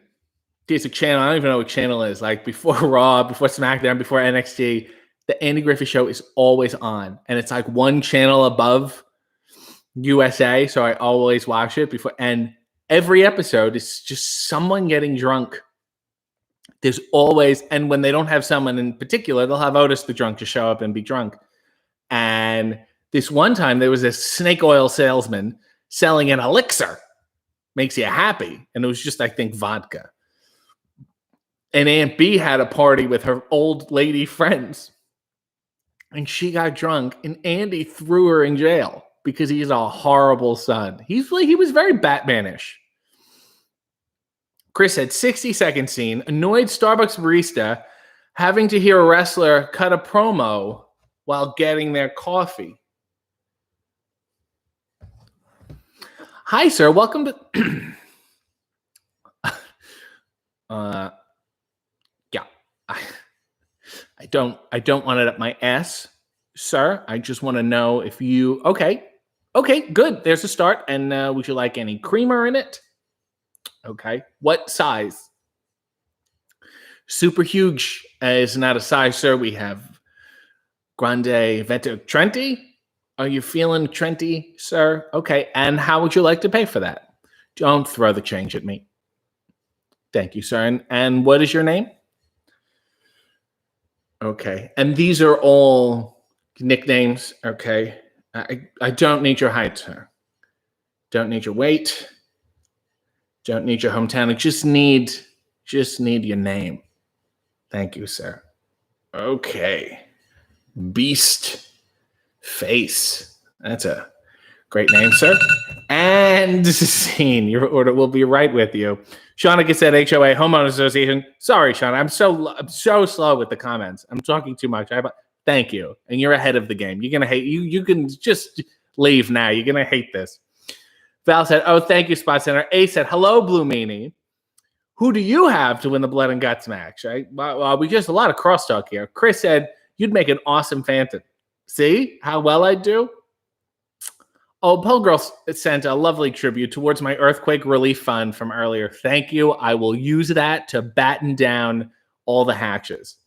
there's a channel, I don't even know what channel it is, like before Raw, before SmackDown, before NXT, the Andy Griffith Show is always on. And it's like one channel above USA, so I always watch it before. And every episode is just someone getting drunk. There's always, and when they don't have someone in particular, they'll have Otis the drunk to show up and be drunk. And this one time, there was a snake oil salesman selling an elixir. Makes you happy. And it was just, I think, vodka. And Aunt B had a party with her old lady friends. And she got drunk, and Andy threw her in jail because he's a horrible son. He was very Batmanish. Chris said, 60-second scene, annoyed Starbucks barista having to hear a wrestler cut a promo while getting their coffee. Hi, sir. Welcome to... yeah. I don't want it up my ass, sir. I just want to know if you... Okay, good. There's a start. And would you like any creamer in it? Okay. What size? Super huge is not a size, sir. We have Grande Vento Trenti. Are you feeling Trenti, sir? Okay. And how would you like to pay for that? Don't throw the change at me. Thank you, sir. And what is your name? Okay. And these are all nicknames. Okay. I don't need your height, sir. Don't need your weight. Don't need your hometown. I just need your name. Thank you, sir. Okay. Beast Face. That's a great name, sir. And scene. Your order will be right with you. Shauna said HOA Homeowners Association. Sorry, Shauna. I'm so slow with the comments. I'm talking too much. Thank you. And you're ahead of the game. You're gonna hate you can just leave now. You're gonna hate this. Val said, oh, thank you, Spot Center. A said, hello, Blue Meanie. Who do you have to win the Blood and Guts match? Right? Well, we just a lot of crosstalk here. Chris said, you'd make an awesome Phantom. See how well I do? Oh, Pole Girl sent a lovely tribute towards my earthquake relief fund from earlier. Thank you. I will use that to batten down all the hatches.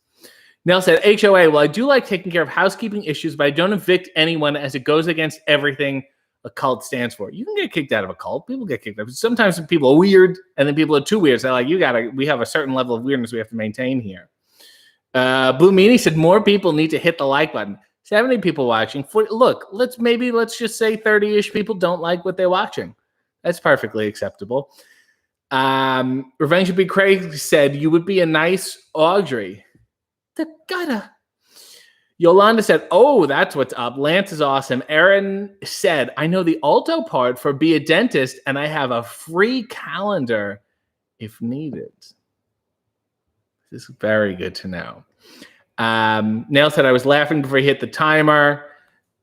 Nell said, HOA, well, I do like taking care of housekeeping issues, but I don't evict anyone as it goes against everything a cult stands for. You can get kicked out of a cult. People get kicked out. Sometimes people are weird, and then people are too weird. So like, we have a certain level of weirdness we have to maintain here. Blue Meanie said, more people need to hit the like button. 70 people watching. Look, let's just say 30-ish people don't like what they're watching. That's perfectly acceptable. Revenge of Big Craig said, you would be a nice Audrey. The gutter. Yolanda said, oh, that's what's up. Lance is awesome. Aaron said, I know the alto part for Be a Dentist, and I have a free calendar if needed. This is very good to know. Nail said, I was laughing before he hit the timer.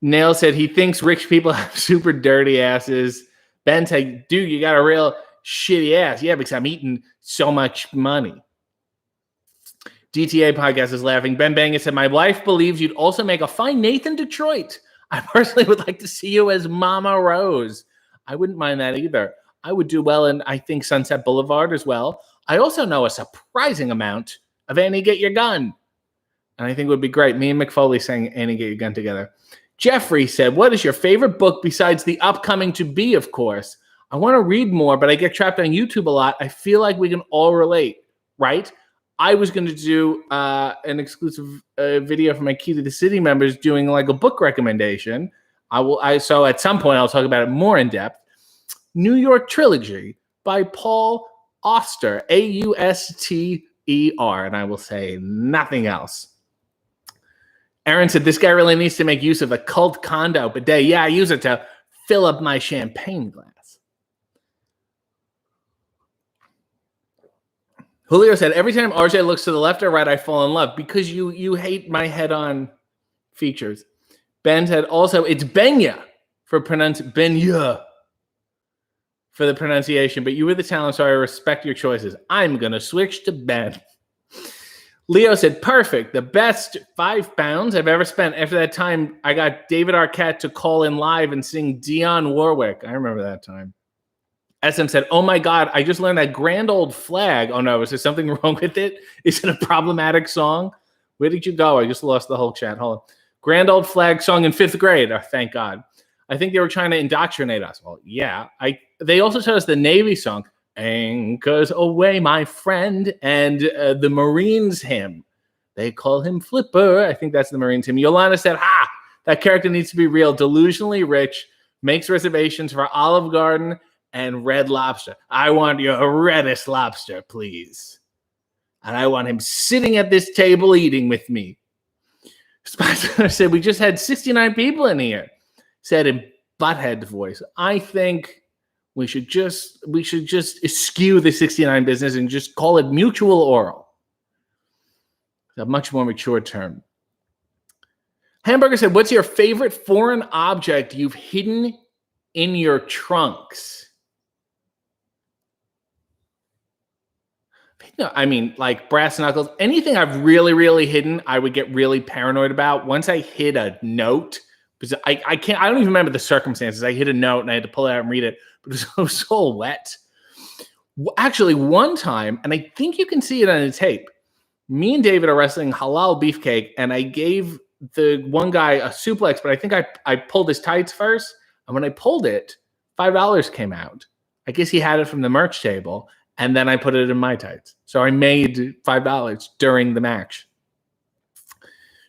Nail said, he thinks rich people have super dirty asses. Ben said, dude, you got a real shitty ass. Yeah, because I'm eating so much money. GTA podcast is laughing. Ben Banga said, my wife believes you'd also make a fine Nathan Detroit. I personally would like to see you as Mama Rose. I wouldn't mind that either. I would do well in, I think, Sunset Boulevard as well. I also know a surprising amount of Annie Get Your Gun. And I think it would be great. Me and McFoley sang Annie Get Your Gun together. Jeffrey said, what is your favorite book besides the upcoming To Be, of course? I want to read more, but I get trapped on YouTube a lot. I feel like we can all relate, right? I was going to do an exclusive video for my Key to the City members doing like a book recommendation. So at some point I'll talk about it more in depth. New York Trilogy by Paul Auster, Auster, and I will say nothing else. Aaron said, this guy really needs to make use of a cult condo bidet. Yeah, I use it to fill up my champagne glass. Julio said, every time RJ looks to the left or right, I fall in love because you hate my head-on features. Ben said, also, it's Benya for pronouncing Benya. for the pronunciation, but you were the talent, so I respect your choices. I'm going to switch to Ben. Leo said, perfect. The best 5 pounds I've ever spent. After that time, I got David Arquette to call in live and sing Dionne Warwick. I remember that time. SM said, oh my God, I just learned that Grand Old Flag. Oh no, is there something wrong with it? Is it a problematic song? Where did you go? I just lost the whole chat. Hold on. Grand Old Flag song in 5th grade. Oh, thank God. I think they were trying to indoctrinate us. Well, yeah. They also taught us the Navy song, Anchors Away, My Friend, and the Marines hymn. They call him Flipper. I think that's the Marines hymn. Yolanda said, that character needs to be real, delusionally rich, makes reservations for Olive Garden and Red Lobster. I want your reddest lobster, please. And I want him sitting at this table eating with me. Spencer said, we just had 69 people in here. Said in butthead voice, I think we should just eschew the 69 business and just call it mutual oral. A much more mature term. Hamburger said, what's your favorite foreign object you've hidden in your trunks? No, I mean, like brass knuckles. Anything I've really, really hidden, I would get really paranoid about. Once I hit a note, because I don't even remember the circumstances. I hit a note and I had to pull it out and read it, but it was so wet. Actually, one time, and I think you can see it on the tape, me and David are wrestling halal beefcake, and I gave the one guy a suplex, but I think I pulled his tights first, and when I pulled it, $5 came out. I guess he had it from the merch table, and then I put it in my tights. So I made $5 during the match.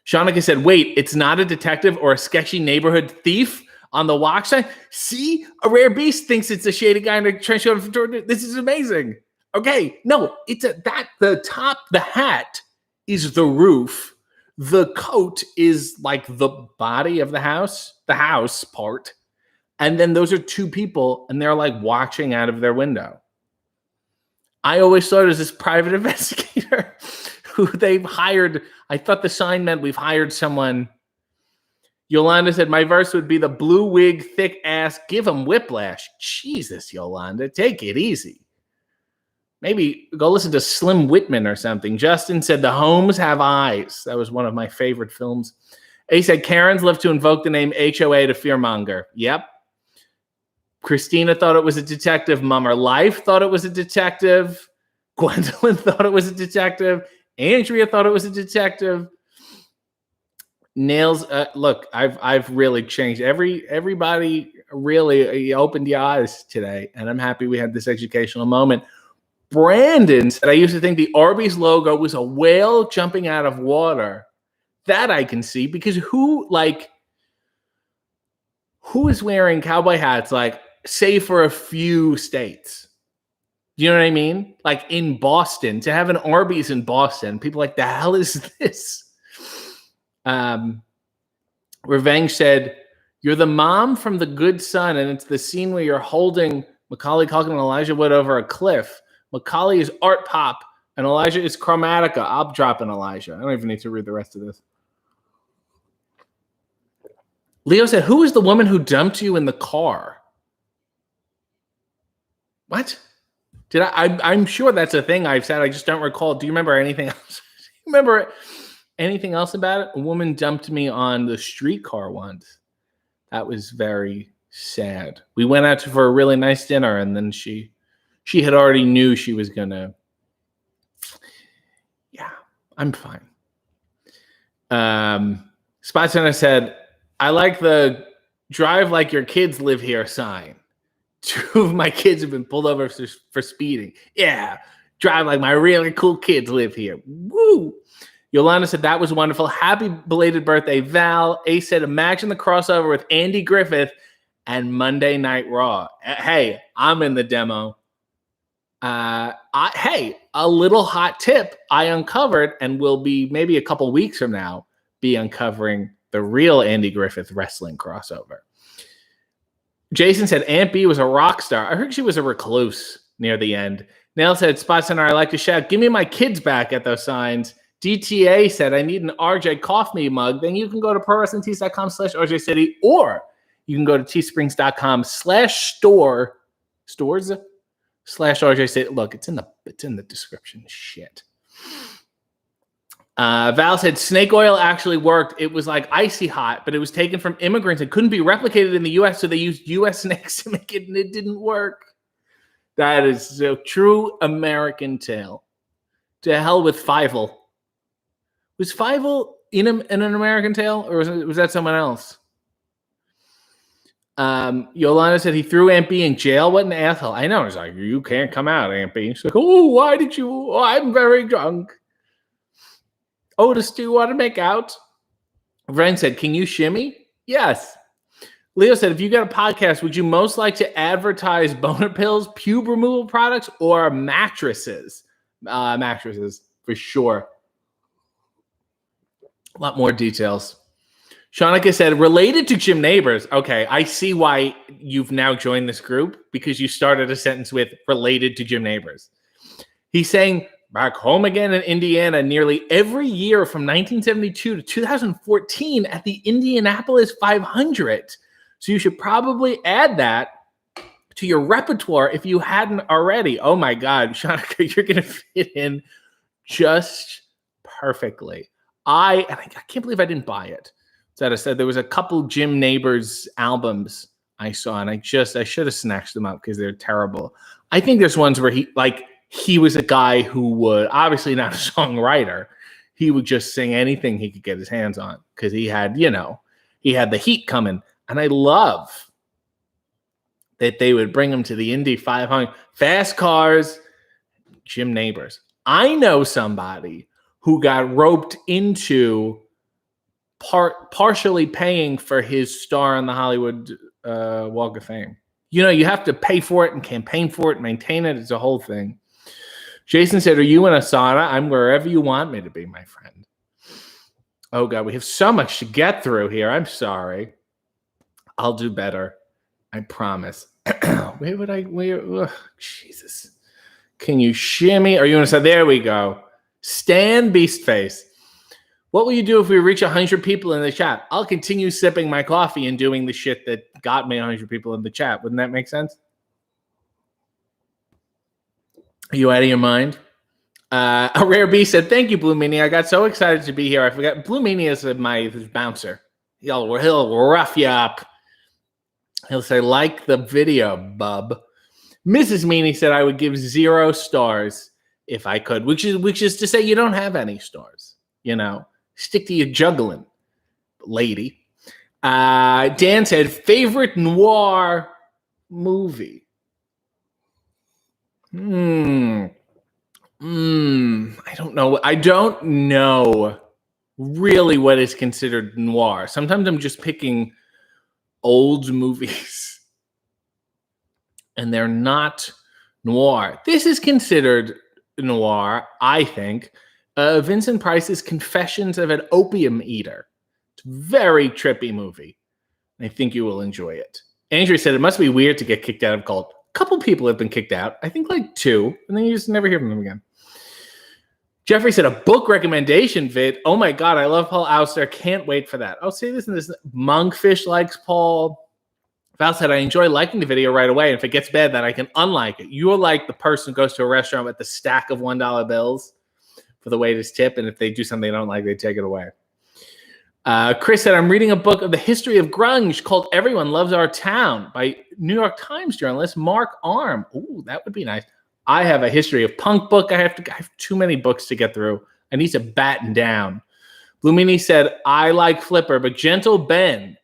Shanika said, wait, it's not a detective or a sketchy neighborhood thief on the watch sign? See? A rare beast thinks it's a shady guy in a trench coat. This is amazing. Okay, no, the hat is the roof. The coat is like the body of the house part. And then those are 2 people, and they're like watching out of their window. I always thought it was this private investigator who they've hired. I thought the sign meant we've hired someone. Yolanda said, my verse would be the blue wig, thick ass, give him whiplash. Jesus, Yolanda, take it easy. Maybe go listen to Slim Whitman or something. Justin said, the homes have eyes. That was one of my favorite films. A said, Karens love to invoke the name HOA to fearmonger. Yep. Christina thought it was a detective. Mummer Life thought it was a detective. Gwendolyn thought it was a detective. Andrea thought it was a detective. Nails, look, I've really changed. Everybody really opened the eyes today, and I'm happy we had this educational moment. Brandon said, I used to think the Arby's logo was a whale jumping out of water. That I can see, because who is wearing cowboy hats, like, say for a few states? Do you know what I mean? Like in Boston, to have an Arby's in Boston, people are like, the hell is this? Revenge said, you're the mom from The Good Son, and it's the scene where you're holding Macaulay Culkin and Elijah Wood over a cliff. Macaulay is art pop, and Elijah is chromatica. I'm dropping Elijah. I don't even need to read the rest of this. Leo said, who is the woman who dumped you in the car? What? I'm sure that's a thing I've said. I just don't recall. Do you remember anything else? Remember anything else about it? A woman dumped me on the streetcar once. That was very sad. We went out for a really nice dinner, and then she had already knew she was gonna. Yeah, I'm fine. Spot Center said, I like the drive like your kids live here sign. 2 of my kids have been pulled over for speeding. Yeah, drive like my really cool kids live here. Woo! Yolanda said, that was wonderful. Happy belated birthday, Val. A said, imagine the crossover with Andy Griffith and Monday Night Raw. Hey, I'm in the demo. Hey, a little hot tip I uncovered, and will be maybe a couple weeks from now, be uncovering the real Andy Griffith wrestling crossover. Jason said Aunt B was a rock star. I heard she was a recluse near the end. Nail said, Spot Center, I like to shout, give me my kids back at those signs. DTA said, I need an RJ Cough Me mug. Then you can go to prowrestlingtees.com/RJ City, or you can go to teesprings.com/store/RJ Stores / RJ said, look, it's in the description. Shit. Val said snake oil actually worked. It was like icy hot, but it was taken from immigrants and couldn't be replicated in the U.S., so they used U.S. snakes to make it, and it didn't work. That is a true American tale. To hell with Fievel. Was Fievel in an American Tale, or was that someone else? Yolanda said he threw Aunt B in jail. What an asshole. I know. He's like, you can't come out, Aunt B. She's like, oh, why did you? Oh, I'm very drunk. Otis, do you want to make out? Ren said, can you shimmy? Yes. Leo said, if you got a podcast, would you most like to advertise boner pills, pube removal products, or mattresses? Mattresses, for sure. A lot more details. Shanika said, related to Jim Neighbors. Okay, I see why you've now joined this group, because you started a sentence with related to Jim Neighbors. He's saying, back home again in Indiana, nearly every year from 1972 to 2014 at the Indianapolis 500. So you should probably add that to your repertoire if you hadn't already. Oh my God, Shanika, you're going to fit in just perfectly. I can't believe I didn't buy it. That I said there was a couple Jim Neighbors albums I saw, and I should have snatched them up because they're terrible. I think there's ones where he was a guy who would, obviously not a songwriter, he would just sing anything he could get his hands on because he had the heat coming. And I love that they would bring him to the Indy 500. Fast cars, Jim Neighbors. I know somebody who got roped into partially paying for his star on the Hollywood Walk of Fame. You have to pay for it and campaign for it, maintain it. It's a whole thing. Jason said, are you in a sauna? I'm wherever you want me to be, my friend. Oh, God, we have so much to get through here. I'm sorry. I'll do better. I promise. Jesus. Can you shimmy? Are you in a sauna? There we go. Stan Beastface. What will you do if we reach 100 people in the chat? I'll continue sipping my coffee and doing the shit that got me 100 people in the chat. Wouldn't that make sense? Are you out of your mind? A Rare Beast said, thank you, Blue Meanie. I got so excited to be here. I forgot. Blue Meanie is my bouncer. He'll rough you up. He'll say, like the video, bub. Mrs. Meanie said I would give 0 stars if I could, which is to say you don't have any stars. Stick to your juggling, lady. Dan said, favorite noir movie. I don't know. I don't know really what is considered noir. Sometimes I'm just picking old movies and they're not noir. This is considered noir, I think. Vincent Price's Confessions of an Opium Eater. It's a very trippy movie. I think you will enjoy it. Andrew said it must be weird to get kicked out of cult. A couple people have been kicked out. I think like 2, and then you just never hear from them again. Jeffrey said a book recommendation vid. Oh my God, I love Paul Auster. Can't wait for that. I'll say this and this. Monkfish likes Paul. Val said I enjoy liking the video right away. And if it gets bad, then I can unlike it. You're like the person who goes to a restaurant with the stack of $1 bills for the waiter's tip, and if they do something they don't like, they take it away. Chris said, I'm reading a book of the history of grunge called Everyone Loves Our Town by New York Times journalist Mark Arm. Ooh, that would be nice. I have a history of punk book. I have too many books to get through. I need to batten down. Blumini said, I like Flipper, but Gentle Ben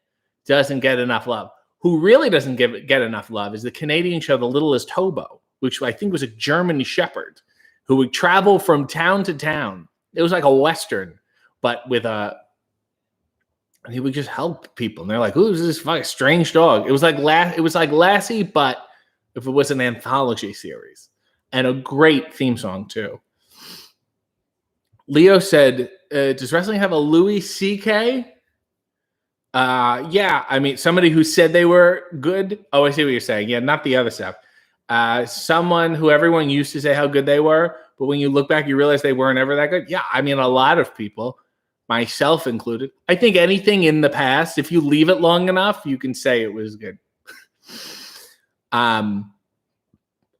doesn't get enough love. Who really doesn't get enough love is the Canadian show The Littlest Hobo, which I think was a German shepherd who would travel from town to town. It was like a Western, but with and he would just help people. And they're like, who's this fucking strange dog? It was like Lassie, but if it was an anthology series. And a great theme song, too. Leo said, does wrestling have a Louis C.K.? Yeah, I mean, somebody who said they were good. Oh, I see what you're saying. Yeah, not the other stuff. Someone who everyone used to say how good they were, but when you look back, you realize they weren't ever that good. Yeah, I mean, a lot of people, myself included. I think anything in the past, if you leave it long enough, you can say it was good.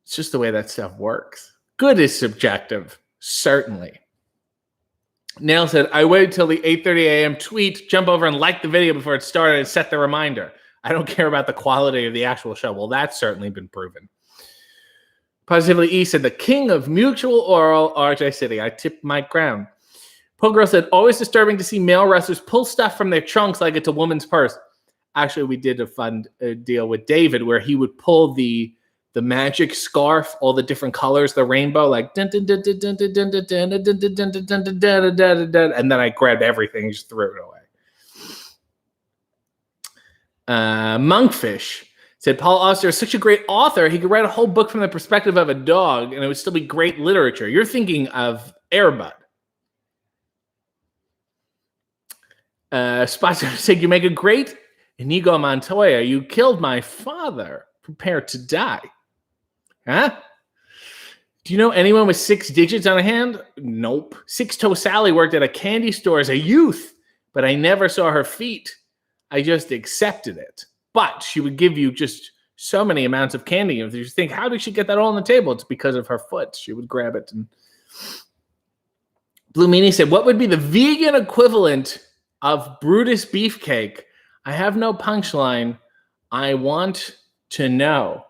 It's just the way that stuff works. Good is subjective, certainly. Nail said, I waited till the 8:30 a.m. tweet, jump over and like the video before it started and set the reminder. I don't care about the quality of the actual show. Well, that's certainly been proven. Positively E said, the king of mutual oral, RJ City. I tipped my crown. Pogirl said, always disturbing to see male wrestlers pull stuff from their trunks like it's a woman's purse. Actually, we did a fun deal with David where he would pull the magic scarf, all the different colors, the rainbow, like and then I grabbed everything and just threw it away. Monkfish said, Paul Auster is such a great author, he could write a whole book from the perspective of a dog and it would still be great literature. You're thinking of Air Bud. Spots said, you make a great Inigo Montoya. You killed my father. Prepare to die. Huh? Do you know anyone with 6 digits on a hand? Nope. Six Toe Sally worked at a candy store as a youth, but I never saw her feet. I just accepted it. But she would give you just so many amounts of candy. If you think, how did she get that all on the table? It's because of her foot. She would grab it. And Blue Meanie said, what would be the vegan equivalent of Brutus Beefcake? I have no punchline. I want to know.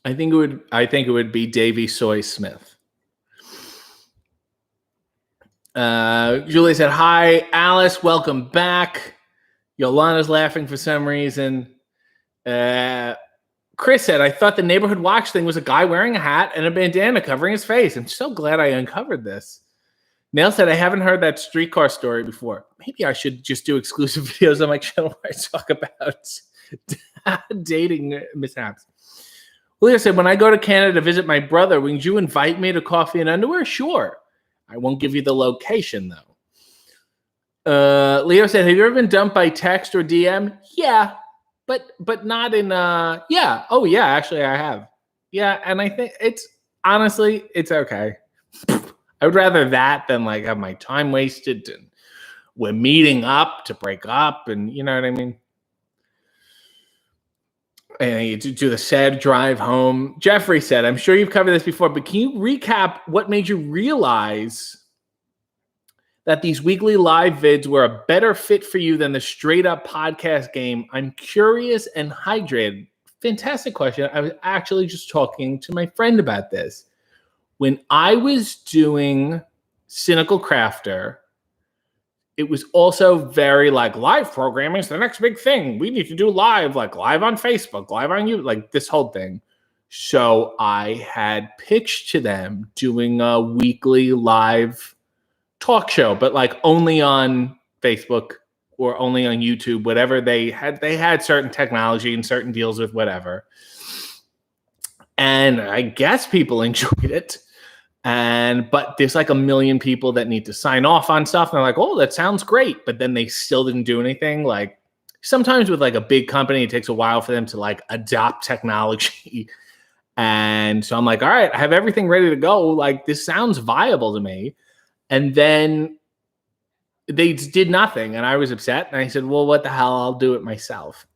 I think it would be Davy Soy Smith. Julie said, hi, Alice, welcome back. Yolana's laughing for some reason. Chris said, I thought the neighborhood watch thing was a guy wearing a hat and a bandana covering his face. I'm so glad I uncovered this. Nail said, I haven't heard that streetcar story before. Maybe I should just do exclusive videos on my channel where I talk about dating mishaps. Leah said, when I go to Canada to visit my brother, would you invite me to coffee and underwear? Sure. I won't give you the location, though. Leo said, have you ever been dumped by text or DM? Yeah, but not in, yeah. Oh, yeah, actually, I have. Yeah, and I think honestly, it's okay. I would rather that than, like, have my time wasted and we're meeting up to break up and, you know what I mean? And you do the sad drive home. Jeffrey said, I'm sure you've covered this before, but can you recap what made you realize that these weekly live vids were a better fit for you than the straight up podcast game? I'm curious and hydrated. Fantastic question. I was actually just talking to my friend about this. When I was doing Cynical Crafter, it was also very like live programming is the next big thing. We need to do live on Facebook, live on YouTube, like this whole thing. So I had pitched to them doing a weekly live talk show, but like only on Facebook or only on YouTube, whatever they had certain technology and certain deals with whatever. And I guess people enjoyed it. But there's like 1 million people that need to sign off on stuff. And they're like, oh, that sounds great. But then they still didn't do anything. Like sometimes with like a big company, it takes a while for them to like adopt technology. And so I'm like, all right, I have everything ready to go. Like this sounds viable to me. And then they did nothing. And I was upset. And I said, well, what the hell? I'll do it myself.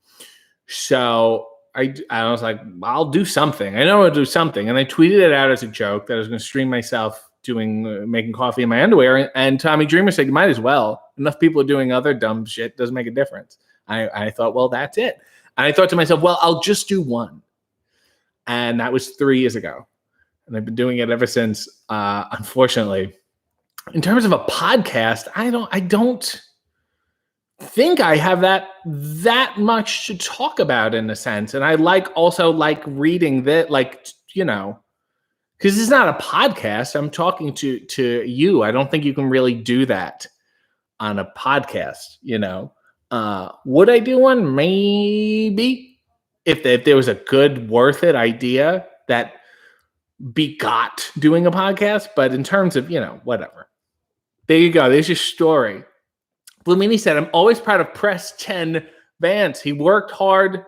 So I was like, I'll do something. I know I'll do something. And I tweeted it out as a joke that I was going to stream myself making coffee in my underwear. And Tommy Dreamer said, you might as well. Enough people are doing other dumb shit. Doesn't make a difference. I thought, well, that's it. And I thought to myself, well, I'll just do one. And that was 3 years ago. And I've been doing it ever since, unfortunately. In terms of a podcast, I don't think I have that much to talk about in a sense. And I also like reading that, like, you know, because it's not a podcast. I'm talking to you. I don't think you can really do that on a podcast, you know. Would I do one? Maybe. If there was a good, worth it idea that begot doing a podcast. But in terms of, you know, whatever. There you go. There's your story. Blumini said, I'm always proud of Press 10 Vance. He worked hard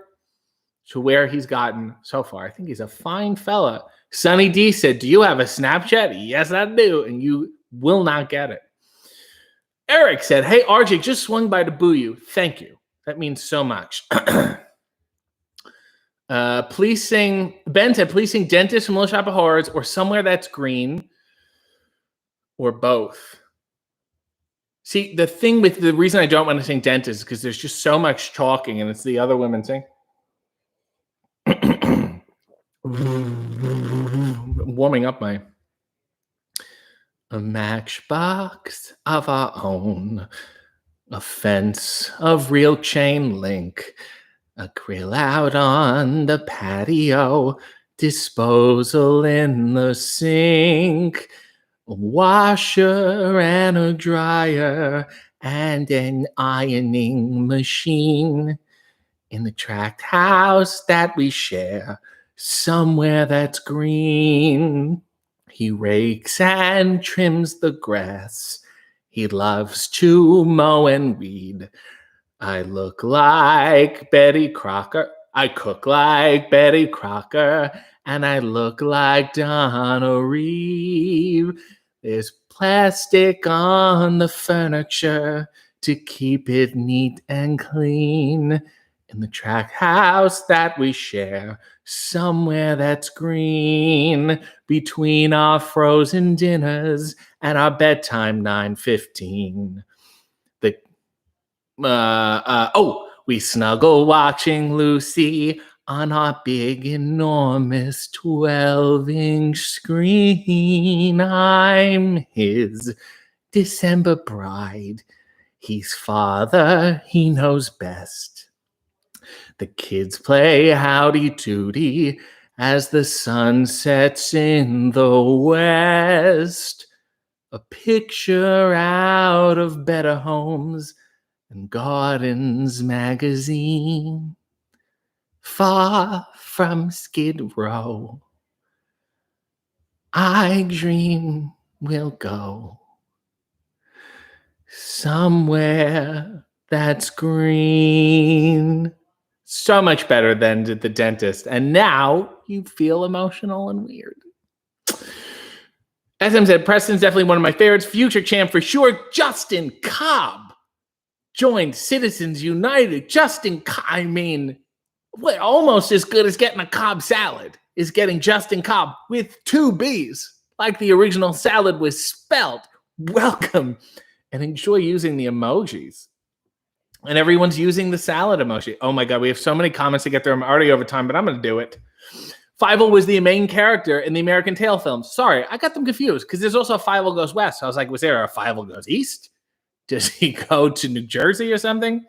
to where he's gotten so far. I think he's a fine fella. Sonny D said, do you have a Snapchat? Yes, I do. And you will not get it. Eric said, hey, RJ, just swung by to boo you. Thank you. That means so much. Please sing, Ben said, please sing Dentist from Little Shop of Horrors or Somewhere That's Green or both. See, the thing with the reason I don't want to sing Dentist is because there's just so much talking and it's the other women sing. Warming up my a matchbox of our own, a fence of real chain link, a grill out on the patio, disposal in the sink, a washer and a dryer, and an ironing machine in the tract house that we share, somewhere that's green. He rakes and trims the grass. He loves to mow and weed. I look like Betty Crocker. I cook like Betty Crocker. And I look like Donna Reeve. There's plastic on the furniture to keep it neat and clean. In the tract house that we share, somewhere that's green, between our frozen dinners and our bedtime 9:15. We snuggle watching Lucy on our big, enormous 12-inch screen. I'm his December bride. He's father, he knows best. The kids play howdy doody as the sun sets in the west. A picture out of Better Homes and Gardens magazine. Far from Skid Row, I dream we'll go somewhere that's green. So much better than The Dentist. And now you feel emotional and weird. SM said, Preston's definitely one of my favorites. Future champ for sure. Justin Cobb joined Citizens United. Justin Cobb, I mean, what, almost as good as getting a Cobb salad is getting Justin Cobb with 2 B's, like the original salad was spelled. Welcome and enjoy using the emojis. And everyone's using the salad emoji. Oh my God, we have so many comments to get through. I'm already over time, but I'm going to do it. Fievel was the main character in the American Tail films. Sorry, I got them confused because there's also a Fievel Goes West. I was like, was there a Fievel Goes East? Does he go to New Jersey or something?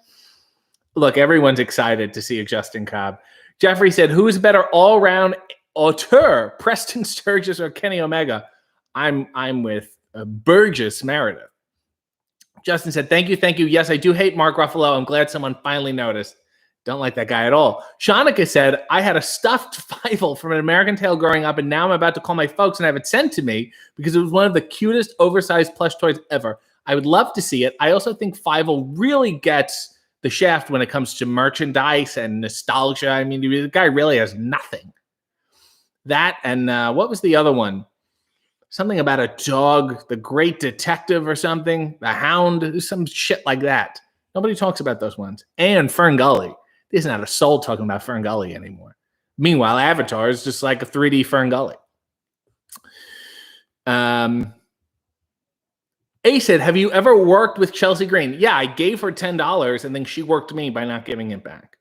Look, everyone's excited to see a Justin Cobb. Jeffrey said, who's better all-round auteur, Preston Sturgis or Kenny Omega? I'm with Burgess Meredith. Justin said, thank you. Yes, I do hate Mark Ruffalo. I'm glad someone finally noticed. Don't like that guy at all. Shanika said, I had a stuffed Fievel from an American Tail growing up, and now I'm about to call my folks and have it sent to me because it was one of the cutest oversized plush toys ever. I would love to see it. I also think Fievel really gets the shaft when it comes to merchandise and nostalgia. I mean, the guy really has nothing. That and what was the other one? Something about a dog, the Great Detective or something, the Hound, some shit like that. Nobody talks about those ones. And Fern Gully. There's not a soul talking about Fern Gully anymore. Meanwhile, Avatar is just like a 3D Fern Gully. A said, have you ever worked with Chelsea Green? Yeah, I gave her $10 and then she worked me by not giving it back.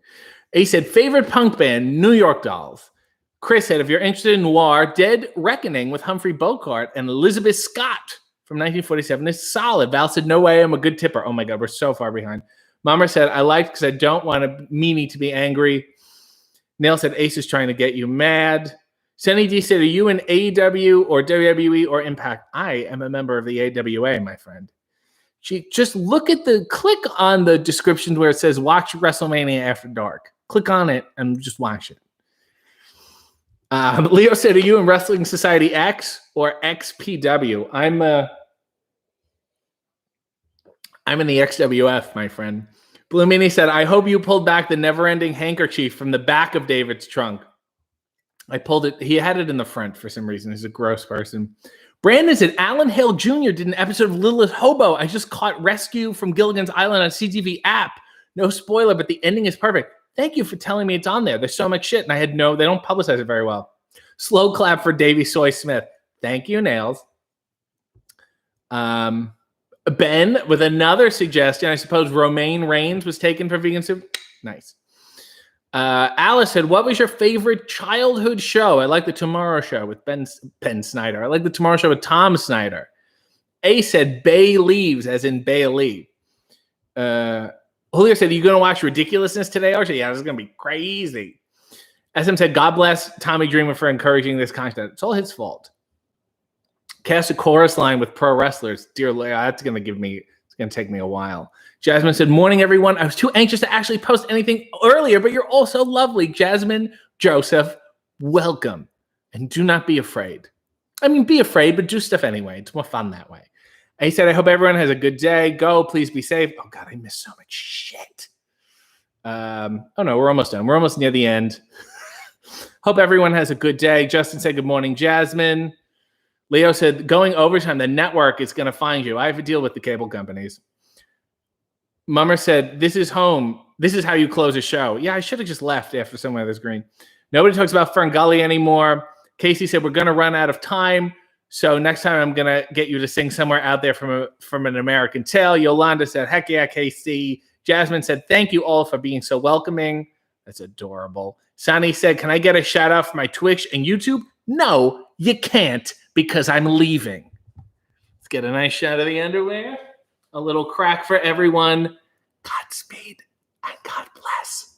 A said, favorite punk band, New York Dolls. Chris said, if you're interested in noir, Dead Reckoning with Humphrey Bogart and Elizabeth Scott from 1947 is solid. Val said, no way, I'm a good tipper. Oh my God, we're so far behind. Mama said, I liked because I don't want Meanie to be angry. Neil said, Ace is trying to get you mad. Senny D said, are you in AEW or WWE or Impact? I am a member of the AWA, my friend. Just click on the description where it says watch WrestleMania After Dark. Click on it and just watch it. Leo said, are you in Wrestling Society X or XPW? I'm in the XWF, my friend. Blue Mini said, I hope you pulled back the never-ending handkerchief from the back of David's trunk. I pulled it. He had it in the front for some reason. He's a gross person. Brandon said, Alan Hale Jr. did an episode of Littlest Hobo. I just caught Rescue from Gilligan's Island on CTV app. No spoiler, but the ending is perfect. Thank you for telling me it's on there. There's so much shit, and I had they don't publicize it very well. Slow clap for Davey Soy Smith. Thank you, Nails. Ben with another suggestion. I suppose Romaine Reigns was taken for vegan soup. Nice. Alice said, what was your favorite childhood show? I like the Tomorrow Show with Ben Snyder. I like the Tomorrow Show with Tom Snyder. A said Bay Leaves, as in Bailey. Julio said, are you going to watch Ridiculousness today, RJ? Yeah, this is going to be crazy. SM said, God bless Tommy Dreamer for encouraging this content. It's all his fault. Cast a chorus line with pro wrestlers. Dear Leia, that's going to take me a while. Jasmine said, morning, everyone. I was too anxious to actually post anything earlier, but you're all so lovely. Jasmine, Joseph, welcome. And do not be afraid. I mean, be afraid, but do stuff anyway. It's more fun that way. And he said, I hope everyone has a good day. Go, please be safe. Oh, God, I missed so much shit. Oh, no, we're almost done. We're almost near the end. Hope everyone has a good day. Justin said, good morning, Jasmine. Leo said, going overtime, the network is going to find you. I have to deal with the cable companies. Mummer said, this is home. This is how you close a show. Yeah, I should have just left after Somewhere There's Green. Nobody talks about Ferngully anymore. Casey said, we're going to run out of time. So next time I'm going to get you to sing Somewhere Out There from an American Tale. Yolanda said, heck yeah, Casey. Jasmine said, thank you all for being so welcoming. That's adorable. Sonny said, can I get a shout out for my Twitch and YouTube? No, you can't because I'm leaving. Let's get a nice shot of the underwear. A little crack for everyone. Godspeed and God bless.